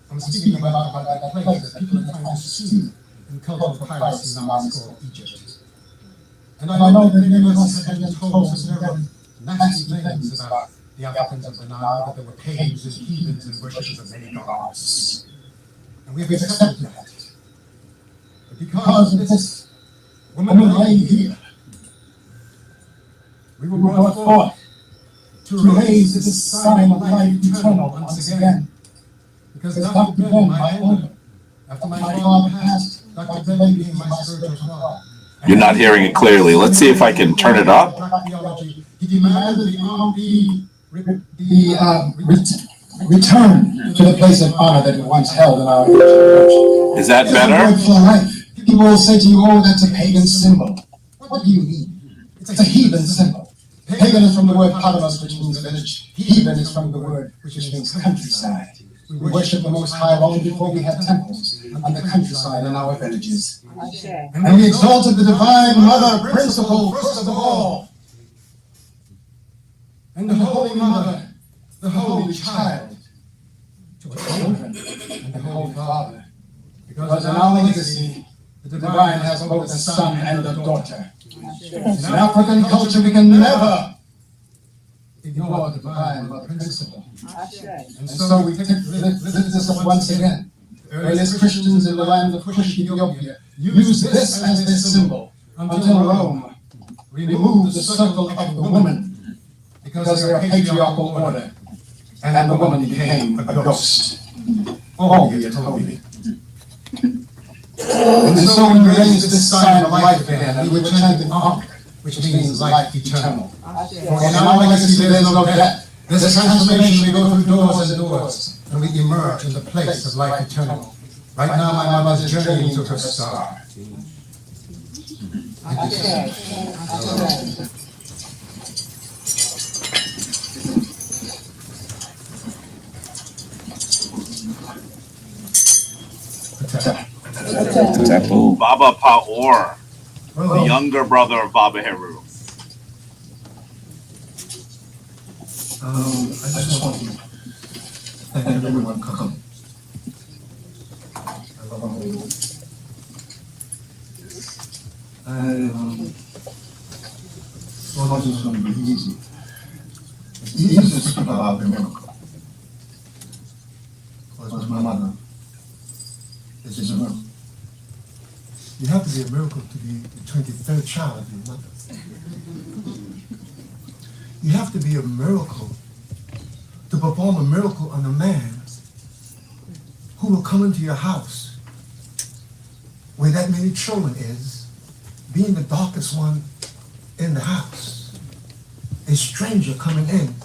I'm speaking about that place that people are trying to sue in cultural piracy now is called Egypt. And I know that many of us have been told some very nasty things about the Africans of the Nile, that there were pagans and heathens and worshippers of many gods. And we have accepted that. But because of this woman lady here, we were brought forth to raise this sign of life eternal once again. Because Dr. Ben, my elder, after my father passed, Dr. Ben became my spiritual father. You're not hearing it clearly. Let's see if I can turn it up. He demanded return to the place of honor that it once held in our ancient church. Is that better? For life. People will say to you, oh, that's a pagan symbol. What do you mean? It's a heathen symbol. Pagan is from the word paganos, which means village. Heathen is from the word which means countryside. We worship the Most High long before we had temples on the countryside in our villages. And we exalted the Divine Mother principle first of all. And the Holy Mother, the Holy Child, to our children, and the Holy Father. Because in our legacy, the Divine has both a son and a daughter. In African culture, we can never ignore the Divine Mother principle. And so we lift this up once again. The earliest Christians in the land of Kush, Ethiopia, used this as their symbol until Rome removed the circle of the woman because they are a patriarchal order, and the woman became a ghost. Oh, you told me. And so we raised this sign of life again, and we were chanting Ankh, which means life eternal. For in our legacy there is no death. This transformation, we go through doors and doors, and we emerge in the place of life eternal. Right now, my mother's journey took her star. Baaba Paor, the younger brother of Baba Heru. I just want to thank everyone for coming. I love you. So much is going to be easy. It's easy to speak about the miracle. Because my mother is just a miracle. You have to be a miracle to be the 23rd child of your mother. You have to be a miracle to perform a miracle on a man who will come into your house where that many children is, being the darkest one in the house. A stranger coming in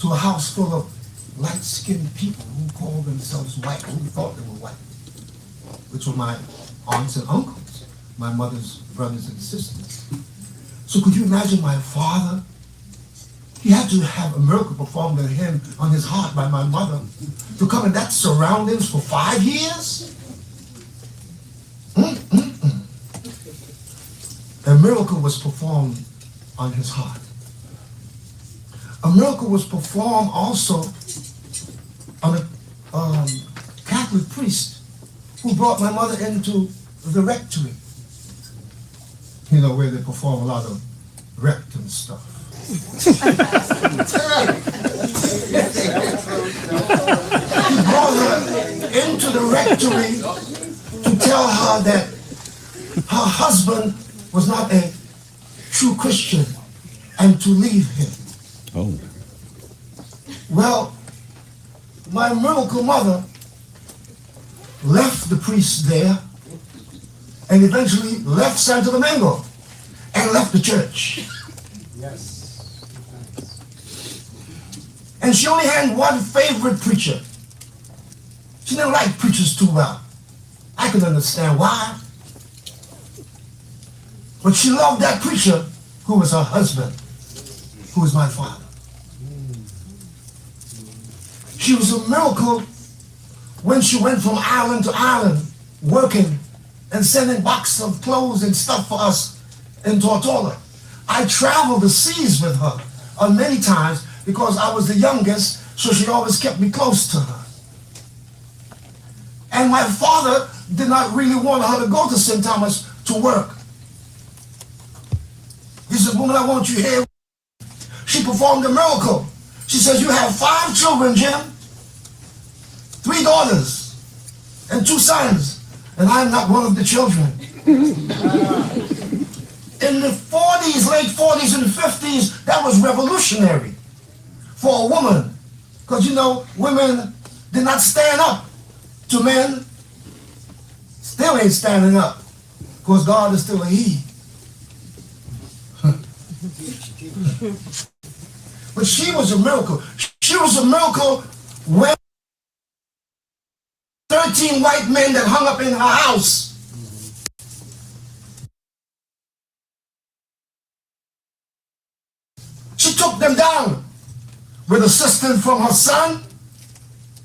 to a house full of light-skinned people who call themselves white, who thought they were white, which were my aunts and uncles, my mother's brothers and sisters. So could you imagine my father? He had to have a miracle performed on him, on his heart by my mother, to come in that surroundings for 5 years? A miracle was performed on his heart. A miracle was performed also on a Catholic priest who brought my mother into the rectory. You know, where they perform a lot of rectum stuff. He brought her into the rectory to tell her that her husband was not a true Christian and to leave him. Oh. Well, my miracle mother left the priest there and eventually left Santo Domingo and left the church. Yes. And she only had one favorite preacher. She didn't like preachers too well. I could understand why. But she loved that preacher who was her husband, who was my father. She was a miracle when she went from island to island, working and sending boxes of clothes and stuff for us in Tortola. I traveled the seas with her many times because I was the youngest, so she always kept me close to her. And my father did not really want her to go to St. Thomas to work. He said, "Woman, I want you here." She performed a miracle. She says, "You have 5 children, Jim, 3 daughters and 2 sons, and I'm not one of the children." In the 40s, late 40s and 50s, that was revolutionary for a woman. Because, you know, women did not stand up to men. Still ain't standing up. Because God is still a he. But she was a miracle. She was a miracle when 13 white men that hung up in her house. She took them down with assistance from her son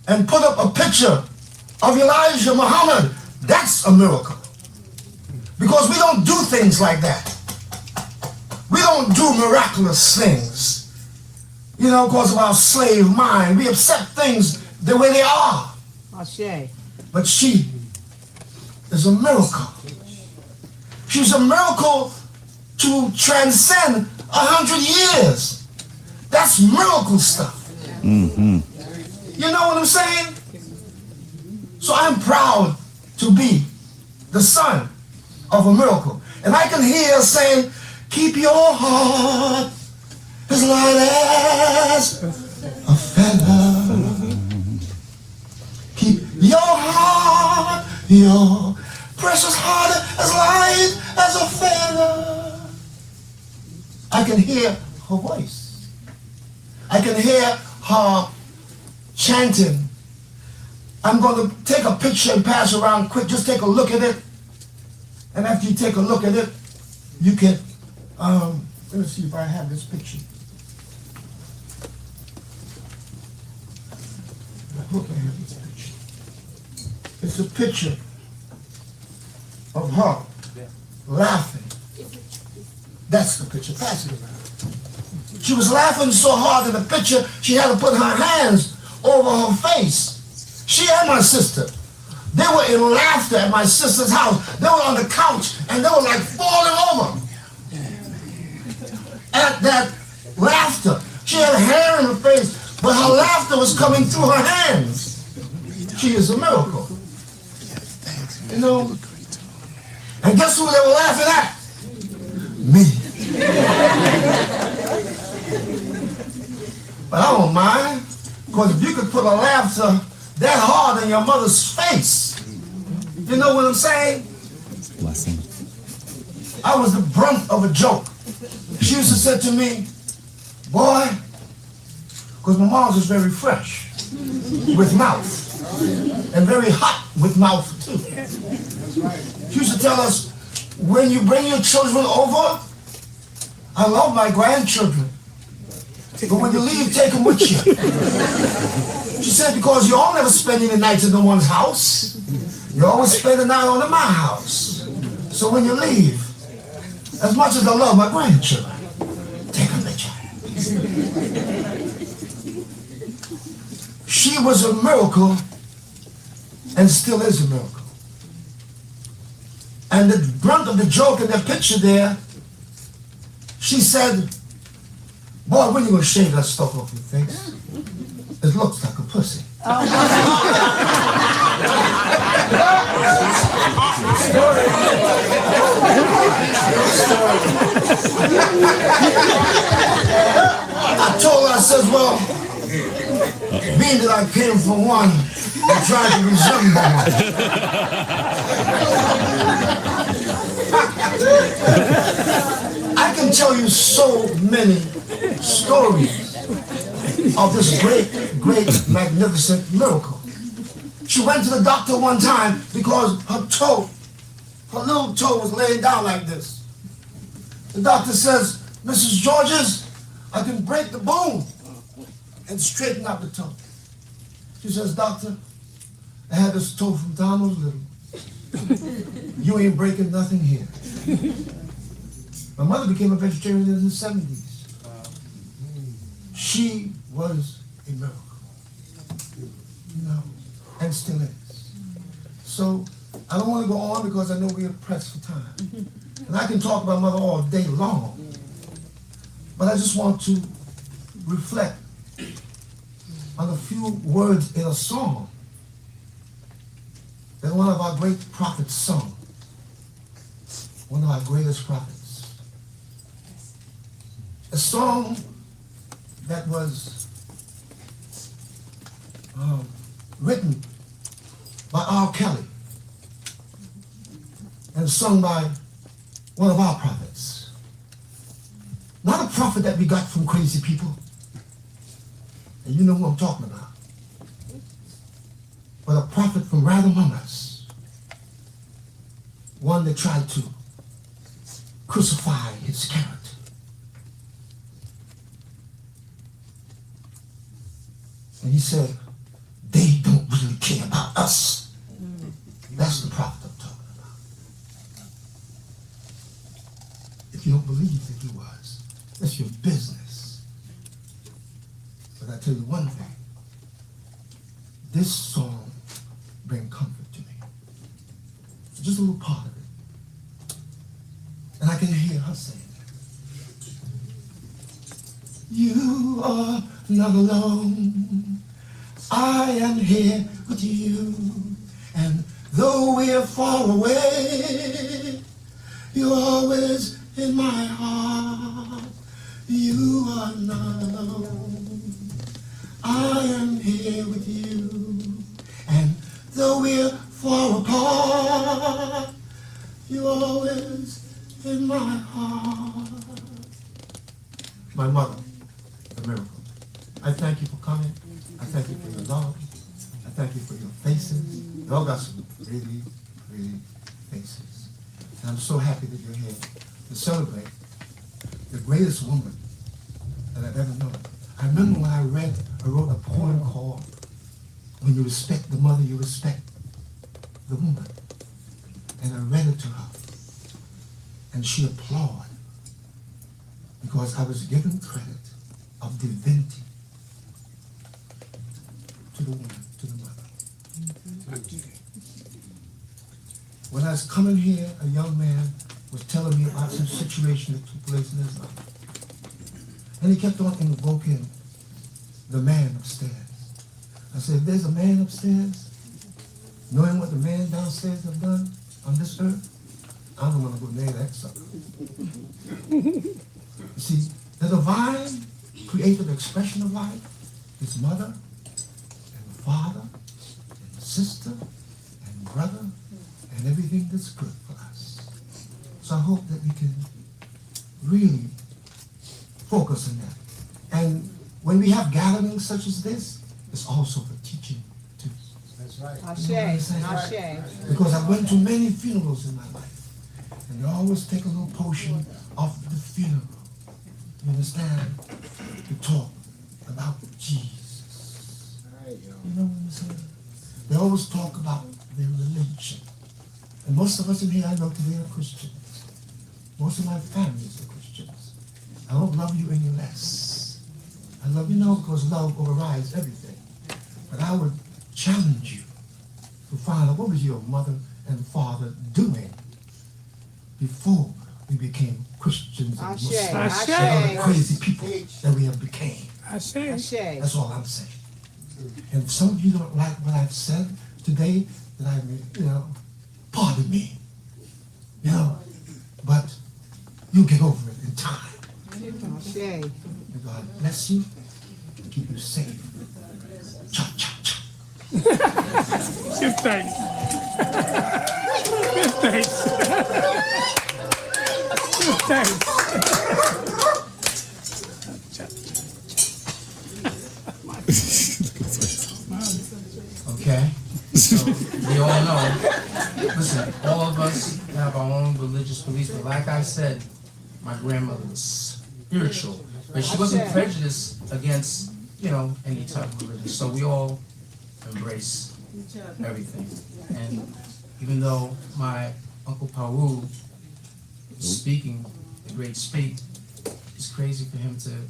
and put up a picture of Elijah Muhammad. That's a miracle. Because we don't do things like that. We don't do miraculous things. You know, because of our slave mind. We accept things the way they are. But she is a miracle. She's a miracle to transcend 100 years. That's miracle stuff. Mm-hmm. You know what I'm saying? So I'm proud to be the son of a miracle. And I can hear saying, "Keep your heart as light as a feather. Keep your heart, your precious heart as light as a feather." I can hear her voice. I can hear her chanting I'm going to take a picture and pass around quick. Just take a look at it. And after you take a look at it, you can, let me see if I have this picture. Look, I have this picture. It's a picture of her laughing. That's the picture. Pass it around. She was laughing so hard in the picture, she had to put her hands over her face. She and my sister, they were in laughter at my sister's house. They were on the couch and they were like falling over at that laughter. She had hair in her face, but her laughter was coming through her hands. She is a miracle. You know? And guess who they were laughing at? Me. But I don't mind, because if you could put a laughter that hard in your mother's face, you know what I'm saying? Blessing. I was the brunt of a joke. She used to say to me, boy, because my mom was very fresh with mouth and very hot with mouth too. She used to tell us, when you bring your children over, I love my grandchildren, but when you leave, take them with you. She said, because you all never spend any nights in no one's house. You always spend the night on in my house. So when you leave, as much as I love my grandchildren, take them with you. She was a miracle and still is a miracle. And the brunt of the joke in the picture there, she said, boy, when you gonna shave that stuff off your face? It looks like a pussy. I told her, I said, well, being that I came from one, I tried to resemble one. I can tell you so many stories of this great, great, magnificent miracle. She went to the doctor one time because her little toe was laying down like this. The doctor says, Mrs. Georges, I can break the bone and straighten out the toe. She says, doctor, I had this toe from time I was little. You ain't breaking nothing here. My mother became a vegetarian in the 70s. She was a miracle, you know, and still is. So I don't want to go on because I know we are pressed for time. And I can talk about Mother all day long, but I just want to reflect on a few words in a song that one of our great prophets sung, one of our greatest prophets. A song that was written by R. Kelly and sung by one of our prophets. Not a prophet that we got from crazy people, and you know who I'm talking about, but a prophet from right among us, one that tried to crucify his character. And he said, they don't really care about us. That's the prophet I'm talking about. If you don't believe that he was, that's your business. But I tell you one thing, this song brings comfort to me. Just a little part of it. And I can hear her saying it. You are not alone. I am here with you, and though we are far away, you're always in my heart. You are not alone. I am here with you, and though we're far apart, you're always in my heart. My mother, the miracle. I thank you for coming. I thank you for your love. I thank you for your faces. Y'all got some really, really faces. And I'm so happy that you're here to celebrate the greatest woman that I've ever known. I remember when I wrote a poem called When You Respect the Mother, You Respect the Woman. And I read it to her. And she applauded because I was given credit of divinity to the woman, to the mother. When I was coming here, a young man was telling me about some situation that took place in his life. And he kept on invoking the man upstairs. I said, if there's a man upstairs, knowing what the man downstairs have done on this earth, I don't want to go near that sucker. You see, the divine creative expression of life is mother and father and sister and brother and everything that's good for us. So I hope that we can really focus on that. And when we have gatherings such as this, it's also for teaching too. That's right. Ashe. Because I went to many funerals in my life. And they always take a little portion of the funeral, you understand, to talk about Jesus. You know what I'm saying? They always talk about their religion. And most of us in here I know today are Christians. Most of my families are Christians. I don't love you any less. I love you now because love overrides everything. But I would challenge you to find out what was your mother and father doing before we became Christians and Muslims and other crazy people that we have became. That's all I'm saying. And if some of you don't like what I've said today, then I mean, pardon me. But you'll get over it in time. May God bless you and keep you safe. Cha cha cha. Give thanks. Give thanks. Give thanks. Okay? So we all know, listen, all of us have our own religious beliefs, but like I said, my grandmother was spiritual, but she wasn't prejudiced against, any type of religion. So we all embrace everything. And even though my Uncle Paul was speaking the great speak, it's crazy for him to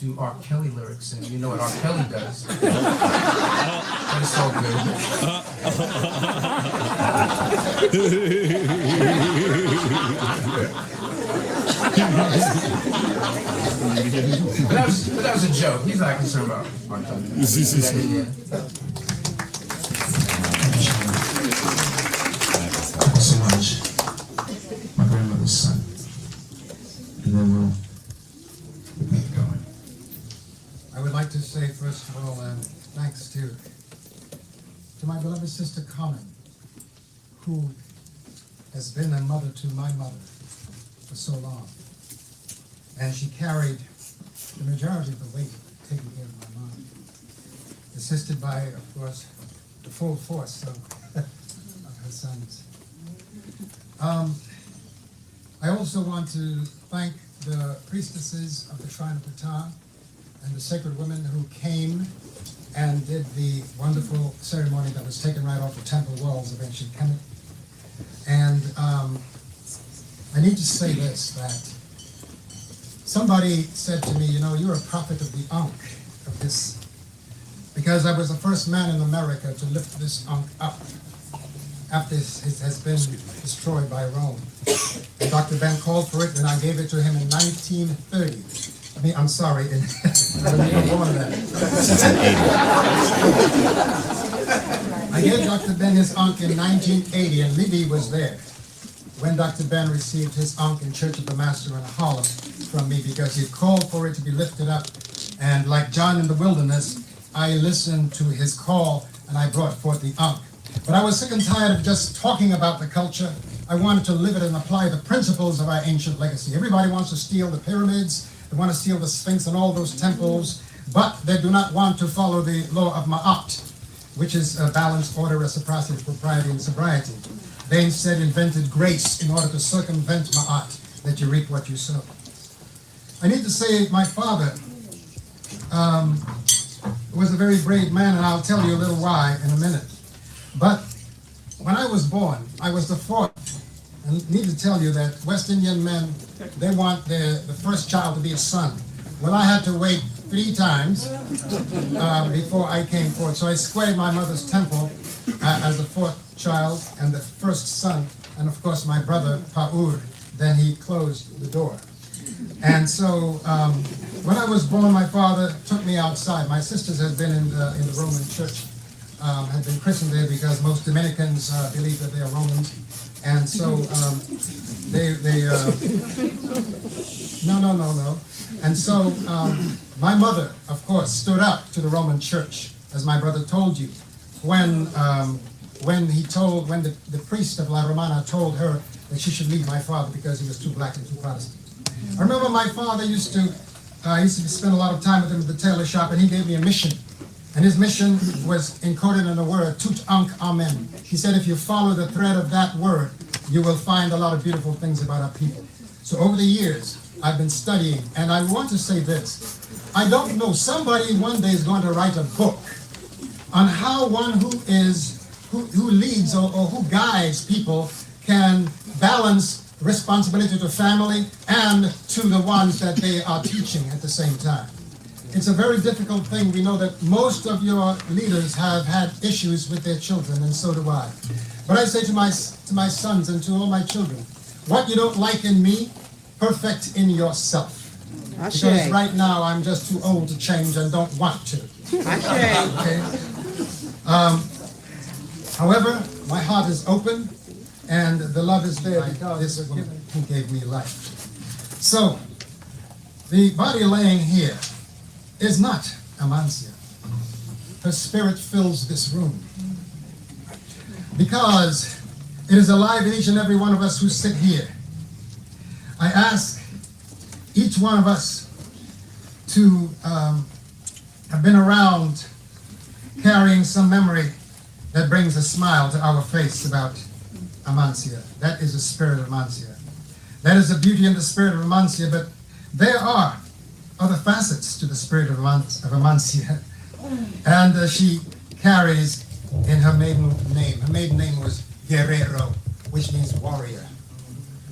do R. Kelly lyrics, and you know what R. Kelly does. But it's all good. But that was a joke. He's not concerned about R. Kelly. Thank you so much. My grandmother's son. And then we'll get going. I would like to say, first of all, thanks to my beloved sister Carmen, who has been a mother to my mother for so long. And she carried the majority of the weight of taking care of my mom, assisted by, of course, the full force of her sons. I also want to thank the priestesses of the Shrine of Ptah and the sacred women who came and did the wonderful ceremony that was taken right off the temple walls of ancient Kemetic. And I need to say this, that somebody said to me, you're a prophet of the Ankh, of this, because I was the first man in America to lift this Ankh up after it has been destroyed by Rome. And Dr. Ben called for it, and I gave it to him in 1930. I'm sorry, I wasn't even born then. I gave Dr. Ben his Ankh in 1980, and Libby was there when Dr. Ben received his Ankh in Church of the Master in Harlem from me, because he called for it to be lifted up. And like John in the wilderness, I listened to his call, and I brought forth the Ankh. But I was sick and tired of just talking about the culture. I wanted to live it and apply the principles of our ancient legacy. Everybody wants to steal the pyramids, they want to steal the Sphinx and all those temples, but they do not want to follow the law of Ma'at. which is balance, order, reciprocity, propriety, and sobriety. They instead invented grace in order to circumvent ma'at, that you reap what you sow. I need to say my father was a very brave man, and I'll tell you a little why in a minute. But when I was born, I was the fourth. And I need to tell you that West Indian men, they want the first child to be a son. Well, I had to wait 3 times before I came forth. So I squared my mother's temple as the fourth child and the first son. And of course, my brother, Paur, then he closed the door. And so when I was born, my father took me outside. My sisters had been in the Roman church, had been christened there because most Dominicans believe that they are Romans. And so no. And so my mother, of course, stood up to the Roman church, as my brother told you, when the priest of La Romana told her that she should leave my father because he was too black and too Protestant. I remember my father used to spend a lot of time with him at the tailor shop, and he gave me a mission. And his mission was encoded in the word, Tut Ankh Amen. He said, if you follow the thread of that word, you will find a lot of beautiful things about our people. So over the years, I've been studying, and I want to say this. I don't know, somebody one day is going to write a book on how one who leads or who guides people can balance responsibility to family and to the ones that they are teaching at the same time. It's a very difficult thing. We know that most of your leaders have had issues with their children, and so do I. But I say to my sons and to all my children, what you don't like in me, perfect in yourself. Because right now I'm just too old to change and don't want to. Okay? However, my heart is open, and the love is there because this woman who gave me life. So, the body laying here is not Amancia. Her spirit fills this room. Because it is alive in each and every one of us who sit here. I ask each one of us to have been around carrying some memory that brings a smile to our face about Amancia. That is the spirit of Amancia. That is the beauty and the spirit of Amancia, but there are other facets to the spirit of Amancia. And she carries in her maiden name. Her maiden name was Guerrero, which means warrior.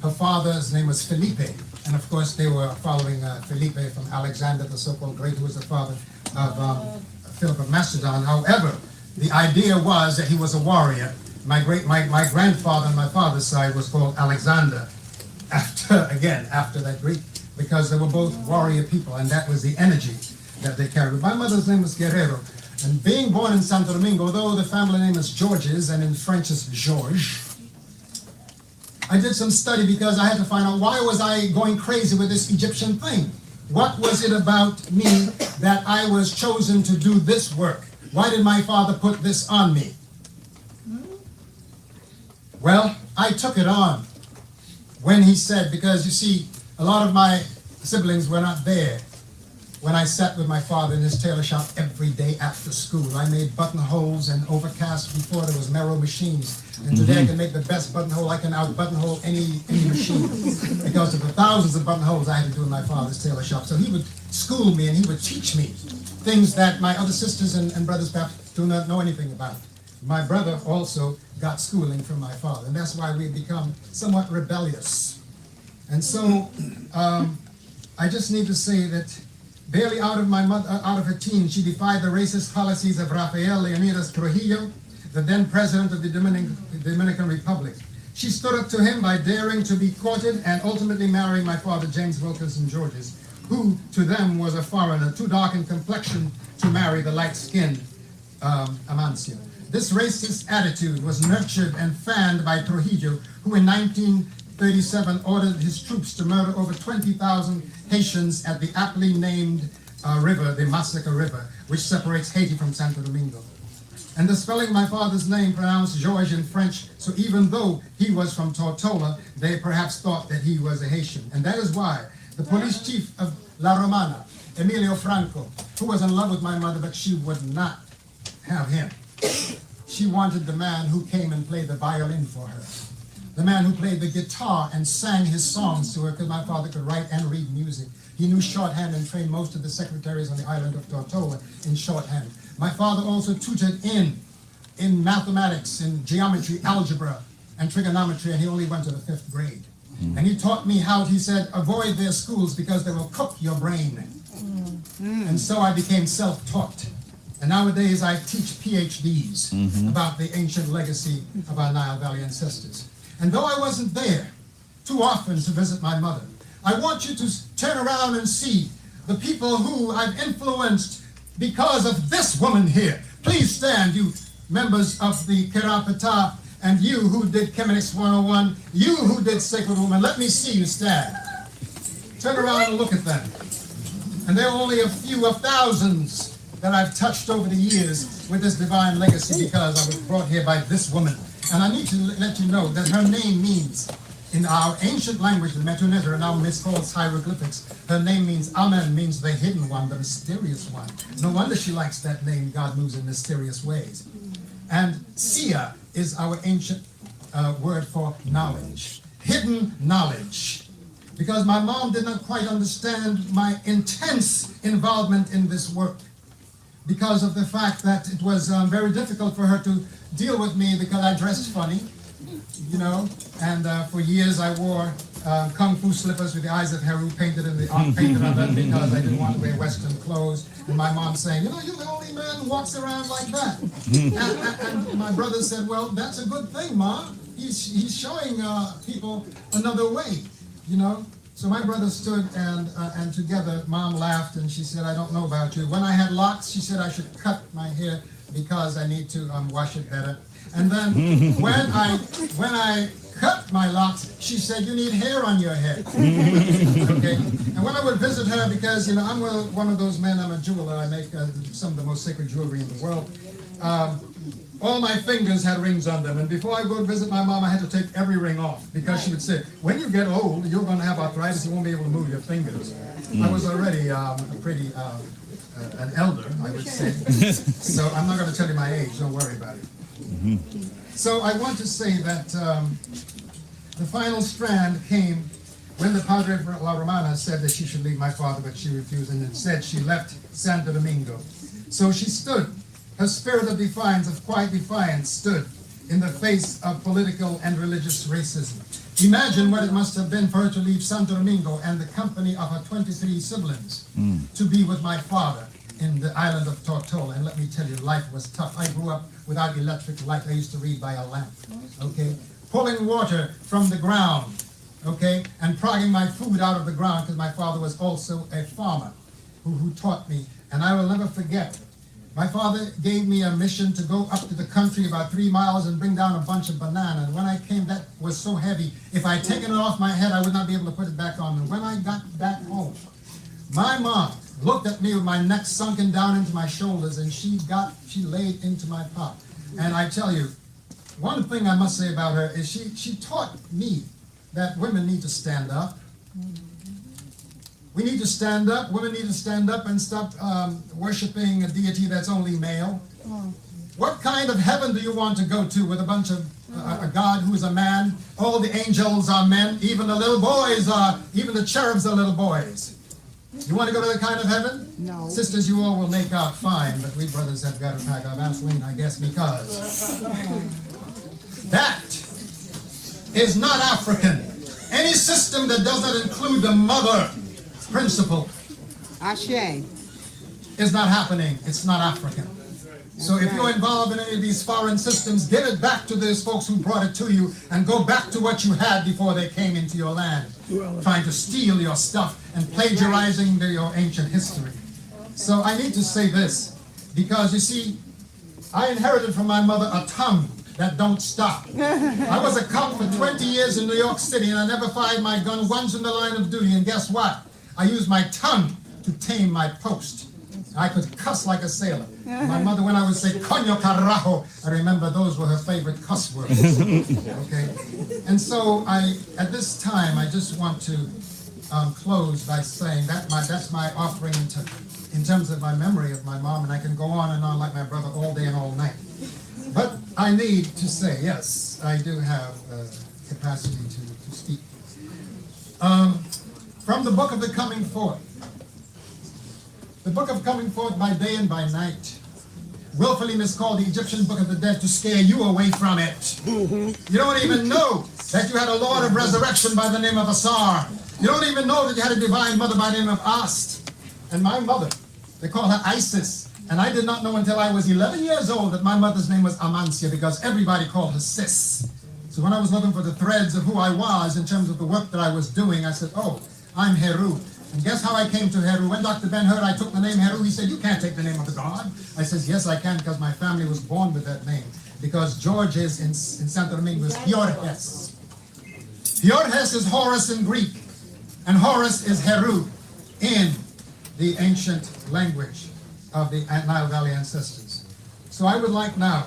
Her father's name was Felipe, and of course they were following Felipe from Alexander, the so-called great, who was the father of Philip of Macedon. However, the idea was that he was a warrior. My grandfather on my father's side was called Alexander, after that Greek, because they were both warrior people, and that was the energy that they carried. My mother's name was Guerrero, and being born in Santo Domingo, though the family name is Georges, and in French it's Georges, I did some study because I had to find out why was I going crazy with this Egyptian thing. What was it about me that I was chosen to do this work? Why did my father put this on me? Well, I took it on when he said, because you see, a lot of my siblings were not there when I sat with my father in his tailor shop every day after school. I made buttonholes and overcast before there was Merrow machines. And today I can make the best buttonhole. I can out-buttonhole any machine because of the thousands of buttonholes I had to do in my father's tailor shop. So he would school me and he would teach me things that my other sisters and brothers perhaps do not know anything about. My brother also got schooling from my father, and that's why we become somewhat rebellious. And so I just need to say that barely out of her teens, she defied the racist policies of Rafael Leonidas Trujillo, the then president of the Dominican Republic. She stood up to him by daring to be courted and ultimately marrying my father, James Wilkinson Georges, who to them was a foreigner, too dark in complexion to marry the light-skinned Amancia. This racist attitude was nurtured and fanned by Trujillo, who in 1937 ordered his troops to murder over 20,000 Haitians at the aptly named river, the Massacre River, which separates Haiti from Santo Domingo. And the spelling of my father's name pronounced Georges in French, so even though he was from Tortola, they perhaps thought that he was a Haitian. And that is why the police chief of La Romana, Emilio Franco, who was in love with my mother, but she would not have him. She wanted the man who came and played the violin for her, the man who played the guitar and sang his songs to her, because my father could write and read music. He knew shorthand and trained most of the secretaries on the island of Tortola in shorthand. My father also tutored in mathematics, in geometry, algebra, and trigonometry, and he only went to the 5th grade. And he taught me how, he said, avoid their schools because they will cook your brain. And so I became self-taught. And nowadays I teach PhDs about the ancient legacy of our Nile Valley ancestors. And though I wasn't there too often to visit my mother, I want you to turn around and see the people who I've influenced because of this woman here. Please stand, you members of the Kerapata, and you who did Kemetic 101, you who did Sacred Woman. Let me see you stand. Turn around and look at them. And there are only a few of thousands that I've touched over the years with this divine legacy because I was brought here by this woman. And I need to let you know that her name means, in our ancient language, the Metuneter, and now it's called hieroglyphics, her name means Amen, means the hidden one, the mysterious one. No wonder she likes that name. God moves in mysterious ways. And Sia is our ancient word for knowledge, hidden knowledge. Because my mom did not quite understand my intense involvement in this work, because of the fact that it was very difficult for her to deal with me because I dressed funny, you know, and for years I wore kung fu slippers with the eyes of Heru painted on them because I didn't want to wear Western clothes. And my mom saying, you know, you're the only man who walks around like that. And my brother said, well, that's a good thing, Ma. He's showing people another way, you know. So my brother stood and together, Mom laughed and she said, I don't know about you. When I had locks, she said I should cut my hair because I need to wash it better. And then when I cut my locks, she said, you need hair on your head. Okay. And when I would visit her, because, you know, I'm one of those men, I'm a jeweler, I make some of the most sacred jewelry in the world. All my fingers had rings on them, and before I go visit my mom, I had to take every ring off, because she would say, when you get old, you're going to have arthritis, you won't be able to move your fingers. I was already an elder, I would say, so I'm not going to tell you my age, don't worry about it. So I want to say that the final strand came when the Padre La Romana said that she should leave my father, but she refused, and instead she left Santo Domingo. So she stood. Her spirit of defiance, of quiet defiance, stood in the face of political and religious racism. Imagine what it must have been for her to leave Santo Domingo and the company of her 23 siblings to be with my father in the island of Tortola. And let me tell you, life was tough. I grew up without electric light. I used to read by a lamp, okay? Pulling water from the ground, okay? And prodding my food out of the ground, because my father was also a farmer who taught me. And I will never forget, my father gave me a mission to go up to the country about 3 miles and bring down a bunch of bananas. And when I came, that was so heavy. If I had taken it off my head, I would not be able to put it back on. And when I got back home, my mom looked at me with my neck sunken down into my shoulders, and she laid into my pot. And I tell you, one thing I must say about her is she taught me that women need to stand up. We need to stand up. Women need to stand up and stop worshiping a deity that's only male. What kind of heaven do you want to go to with a bunch of a God who is a man? All the angels are men. Even the little boys are, even the cherubs are little boys. You want to go to that kind of heaven? No. Sisters, you all will make out fine, but we brothers have got to pack our Vaseline, I guess, because that is not African. Any system that does not include the mother principle Ashe. is not happening. It's not African. So if you're involved in any of these foreign systems, give it back to those folks who brought it to you and go back to what you had before they came into your land, trying to steal your stuff and plagiarizing your ancient history. So I need to say this, because you see, I inherited from my mother a tongue that don't stop. I was a cop for 20 years in New York City, and I never fired my gun once in the line of duty, and guess what? I used my tongue to tame my post. I could cuss like a sailor. My mother, when I would say, coño carajo, I remember those were her favorite cuss words. Okay? And so at this time, I just want to close by saying that's my offering in terms of my memory of my mom, and I can go on and on like my brother all day and all night. I need to say, yes, I do have capacity to speak. From the book of the coming forth. The book of coming forth by day and by night. Willfully miscalled the Egyptian book of the dead to scare you away from it. You don't even know that you had a Lord of resurrection by the name of Asar. You don't even know that you had a divine mother by the name of Ast. And my mother, they call her Isis. And I did not know until I was 11 years old that my mother's name was Amansia, because everybody called her Sis. So when I was looking for the threads of who I was in terms of the work that I was doing, I said, oh, I'm Heru. And guess how I came to Heru? When Dr. Ben heard I took the name Heru, he said, you can't take the name of the god. I says, yes, I can, because my family was born with that name. Because George is in Santo Domingo is Fiorhes. Fiorhes is Horus in Greek, and Horus is Heru in the ancient language of the Nile Valley ancestors. So I would like now,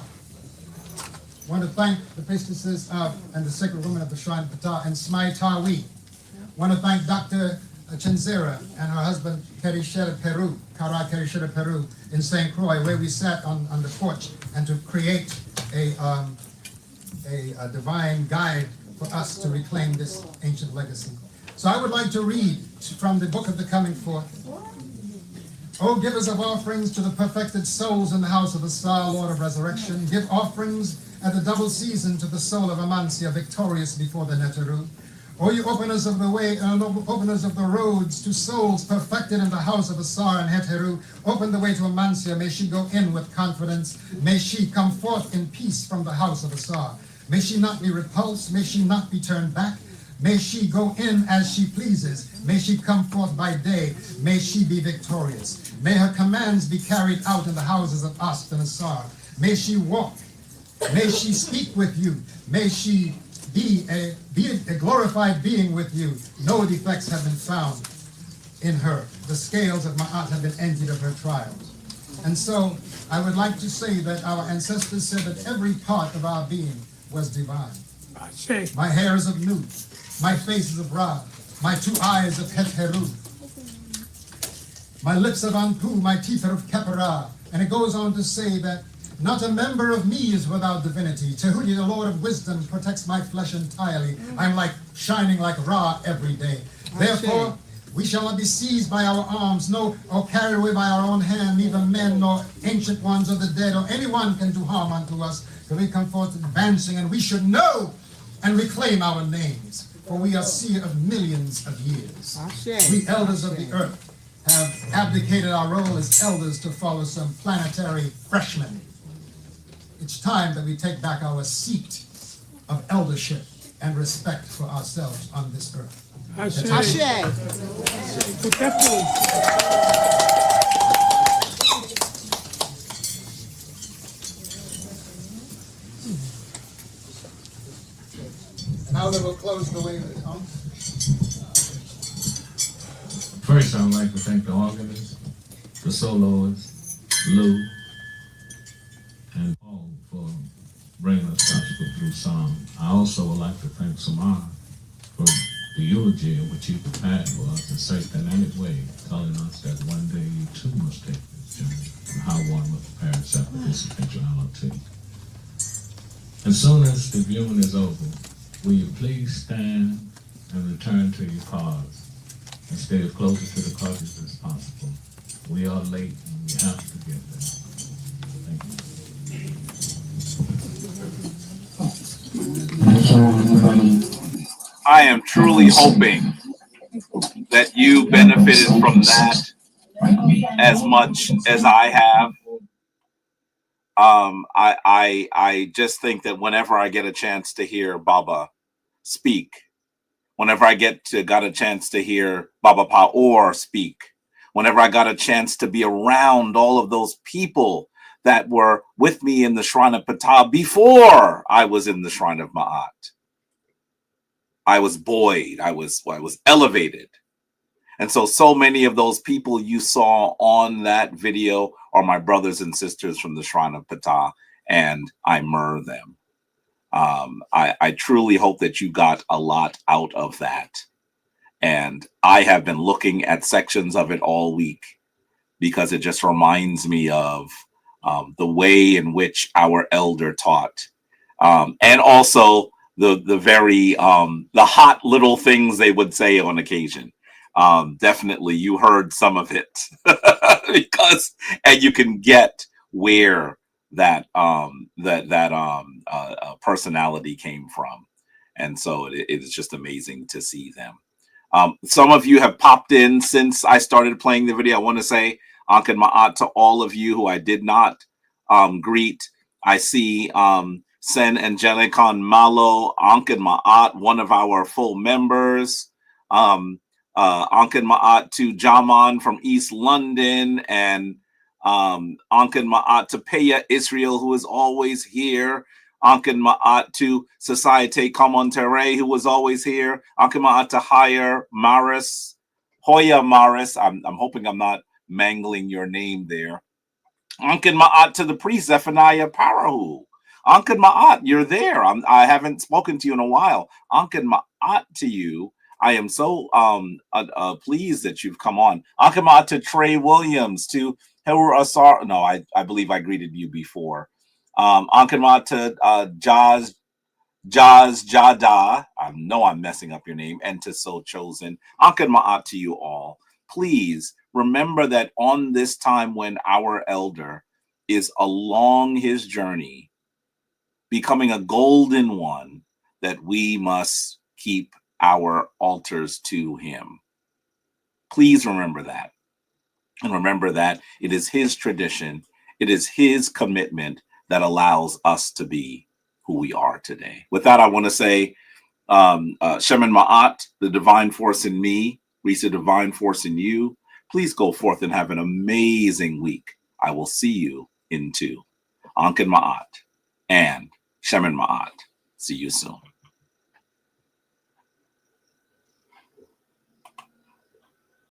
want to thank the priestesses of and the sacred women of the Shrine of Ptah and Smai Tawi. Want to thank Dr. Chenzera and her husband Kerishera Peru, Kara Kerishera Peru in St. Croix, where we sat on the porch and to create a divine guide for us to reclaim this ancient legacy. So I would like to read from the book of the coming forth. O givers of offerings to the perfected souls in the house of the Star, Lord of resurrection, give offerings at the double season to the soul of Amansia, victorious before the Neteru. O you openers of the way, openers of the roads to souls perfected in the house of Asar and Heteru, open the way to Amansia. May she go in with confidence. May she come forth in peace from the house of Asar. May she not be repulsed. May she not be turned back. May she go in as she pleases. May she come forth by day. May she be victorious. May her commands be carried out in the houses of Ast and Asar. May she walk. May she speak with you. May she be a glorified being with you. No defects have been found in her. The scales of Ma'at have been emptied of her trials. And so I would like to say that our ancestors said that every part of our being was divine. My hair is of Nu. My face is of Ra. My two eyes of Het Heru. My lips of Anpu. My teeth are of Kepera. And it goes on to say that not a member of me is without divinity. Tehudi, the Lord of wisdom, protects my flesh entirely. I'm like shining like Ra every day. Therefore, we shall not be seized by our arms, no, or carried away by our own hand. Neither men nor ancient ones or the dead or anyone can do harm unto us. For we come forth advancing, and we should know and reclaim our names. For we are seer of millions of years. We elders of the earth have abdicated our role as elders to follow some planetary freshmen. It's time that we take back our seat of eldership and respect for ourselves on this earth. Now that we'll close the way that it comes. First, I would like to thank the organist, the soloists, Lou, and Paul for bringing us gospel through song. I also would like to thank Samar for the eulogy in which he prepared for us in such a dynamic way, telling us that one day you too must take this journey, and how one must prepare himself for this eventuality. As soon as the viewing is over, will you please stand and return to your cars and stay as close to the cars as possible. We are late and we have to get there. Thank you. I am truly hoping that you benefited from that as much as I have. I just think that whenever I get a chance to hear Baaba speak, whenever I got a chance to hear Baba Paor speak, whenever I got a chance to be around all of those people that were with me in the Shrine of Ptah before I was in the Shrine of Ma'at, I was buoyed, I was elevated. And so many of those people you saw on that video are my brothers and sisters from the Shrine of Ptah, and I myrrh them. I truly hope that you got a lot out of that. And I have been looking at sections of it all week because it just reminds me of the way in which our elder taught, and also the very the hot little things they would say on occasion. Definitely, you heard some of it because, and you can get where that personality came from, and so it is just amazing to see them. Some of you have popped in since I started playing the video. I want to say Ankh and Ma'at to all of you who I did not greet. I see Sen Angelicon Malo, Ankh and Ma'at, one of our full members. Ankh and Ma'at to Jaman from East London, and Ankh and Ma'at to Peya Israel, who is always here. Ankh and Ma'at to Societe Commontere, who was always here. Ankh and Ma'at to Hoya Maris. I'm hoping I'm not mangling your name there. Ankh and Ma'at to the priest Zephaniah Parahu. Ankh and Ma'at, you're there. I haven't spoken to you in a while. Ankh and Ma'at to you. I am so pleased that you've come on. Ankh and Ma'at to Trey Williams, to Heru Asar. No, I believe I greeted you before. Ankh and Ma'at to Jaz Jada. I know I'm messing up your name. And to So Chosen. Ankh and Ma'at to you all. Please remember that on this time when our elder is along his journey, becoming a golden one, that we must keep our altars to him. Please remember that. And remember that it is his tradition, it is his commitment that allows us to be who we are today. With that, I want to say, Shemin Ma'at, the divine force in me, reach the divine force in you. Please go forth and have an amazing week. I will see you in 2. Ankh and Ma'at and Shemin Ma'at. See you soon.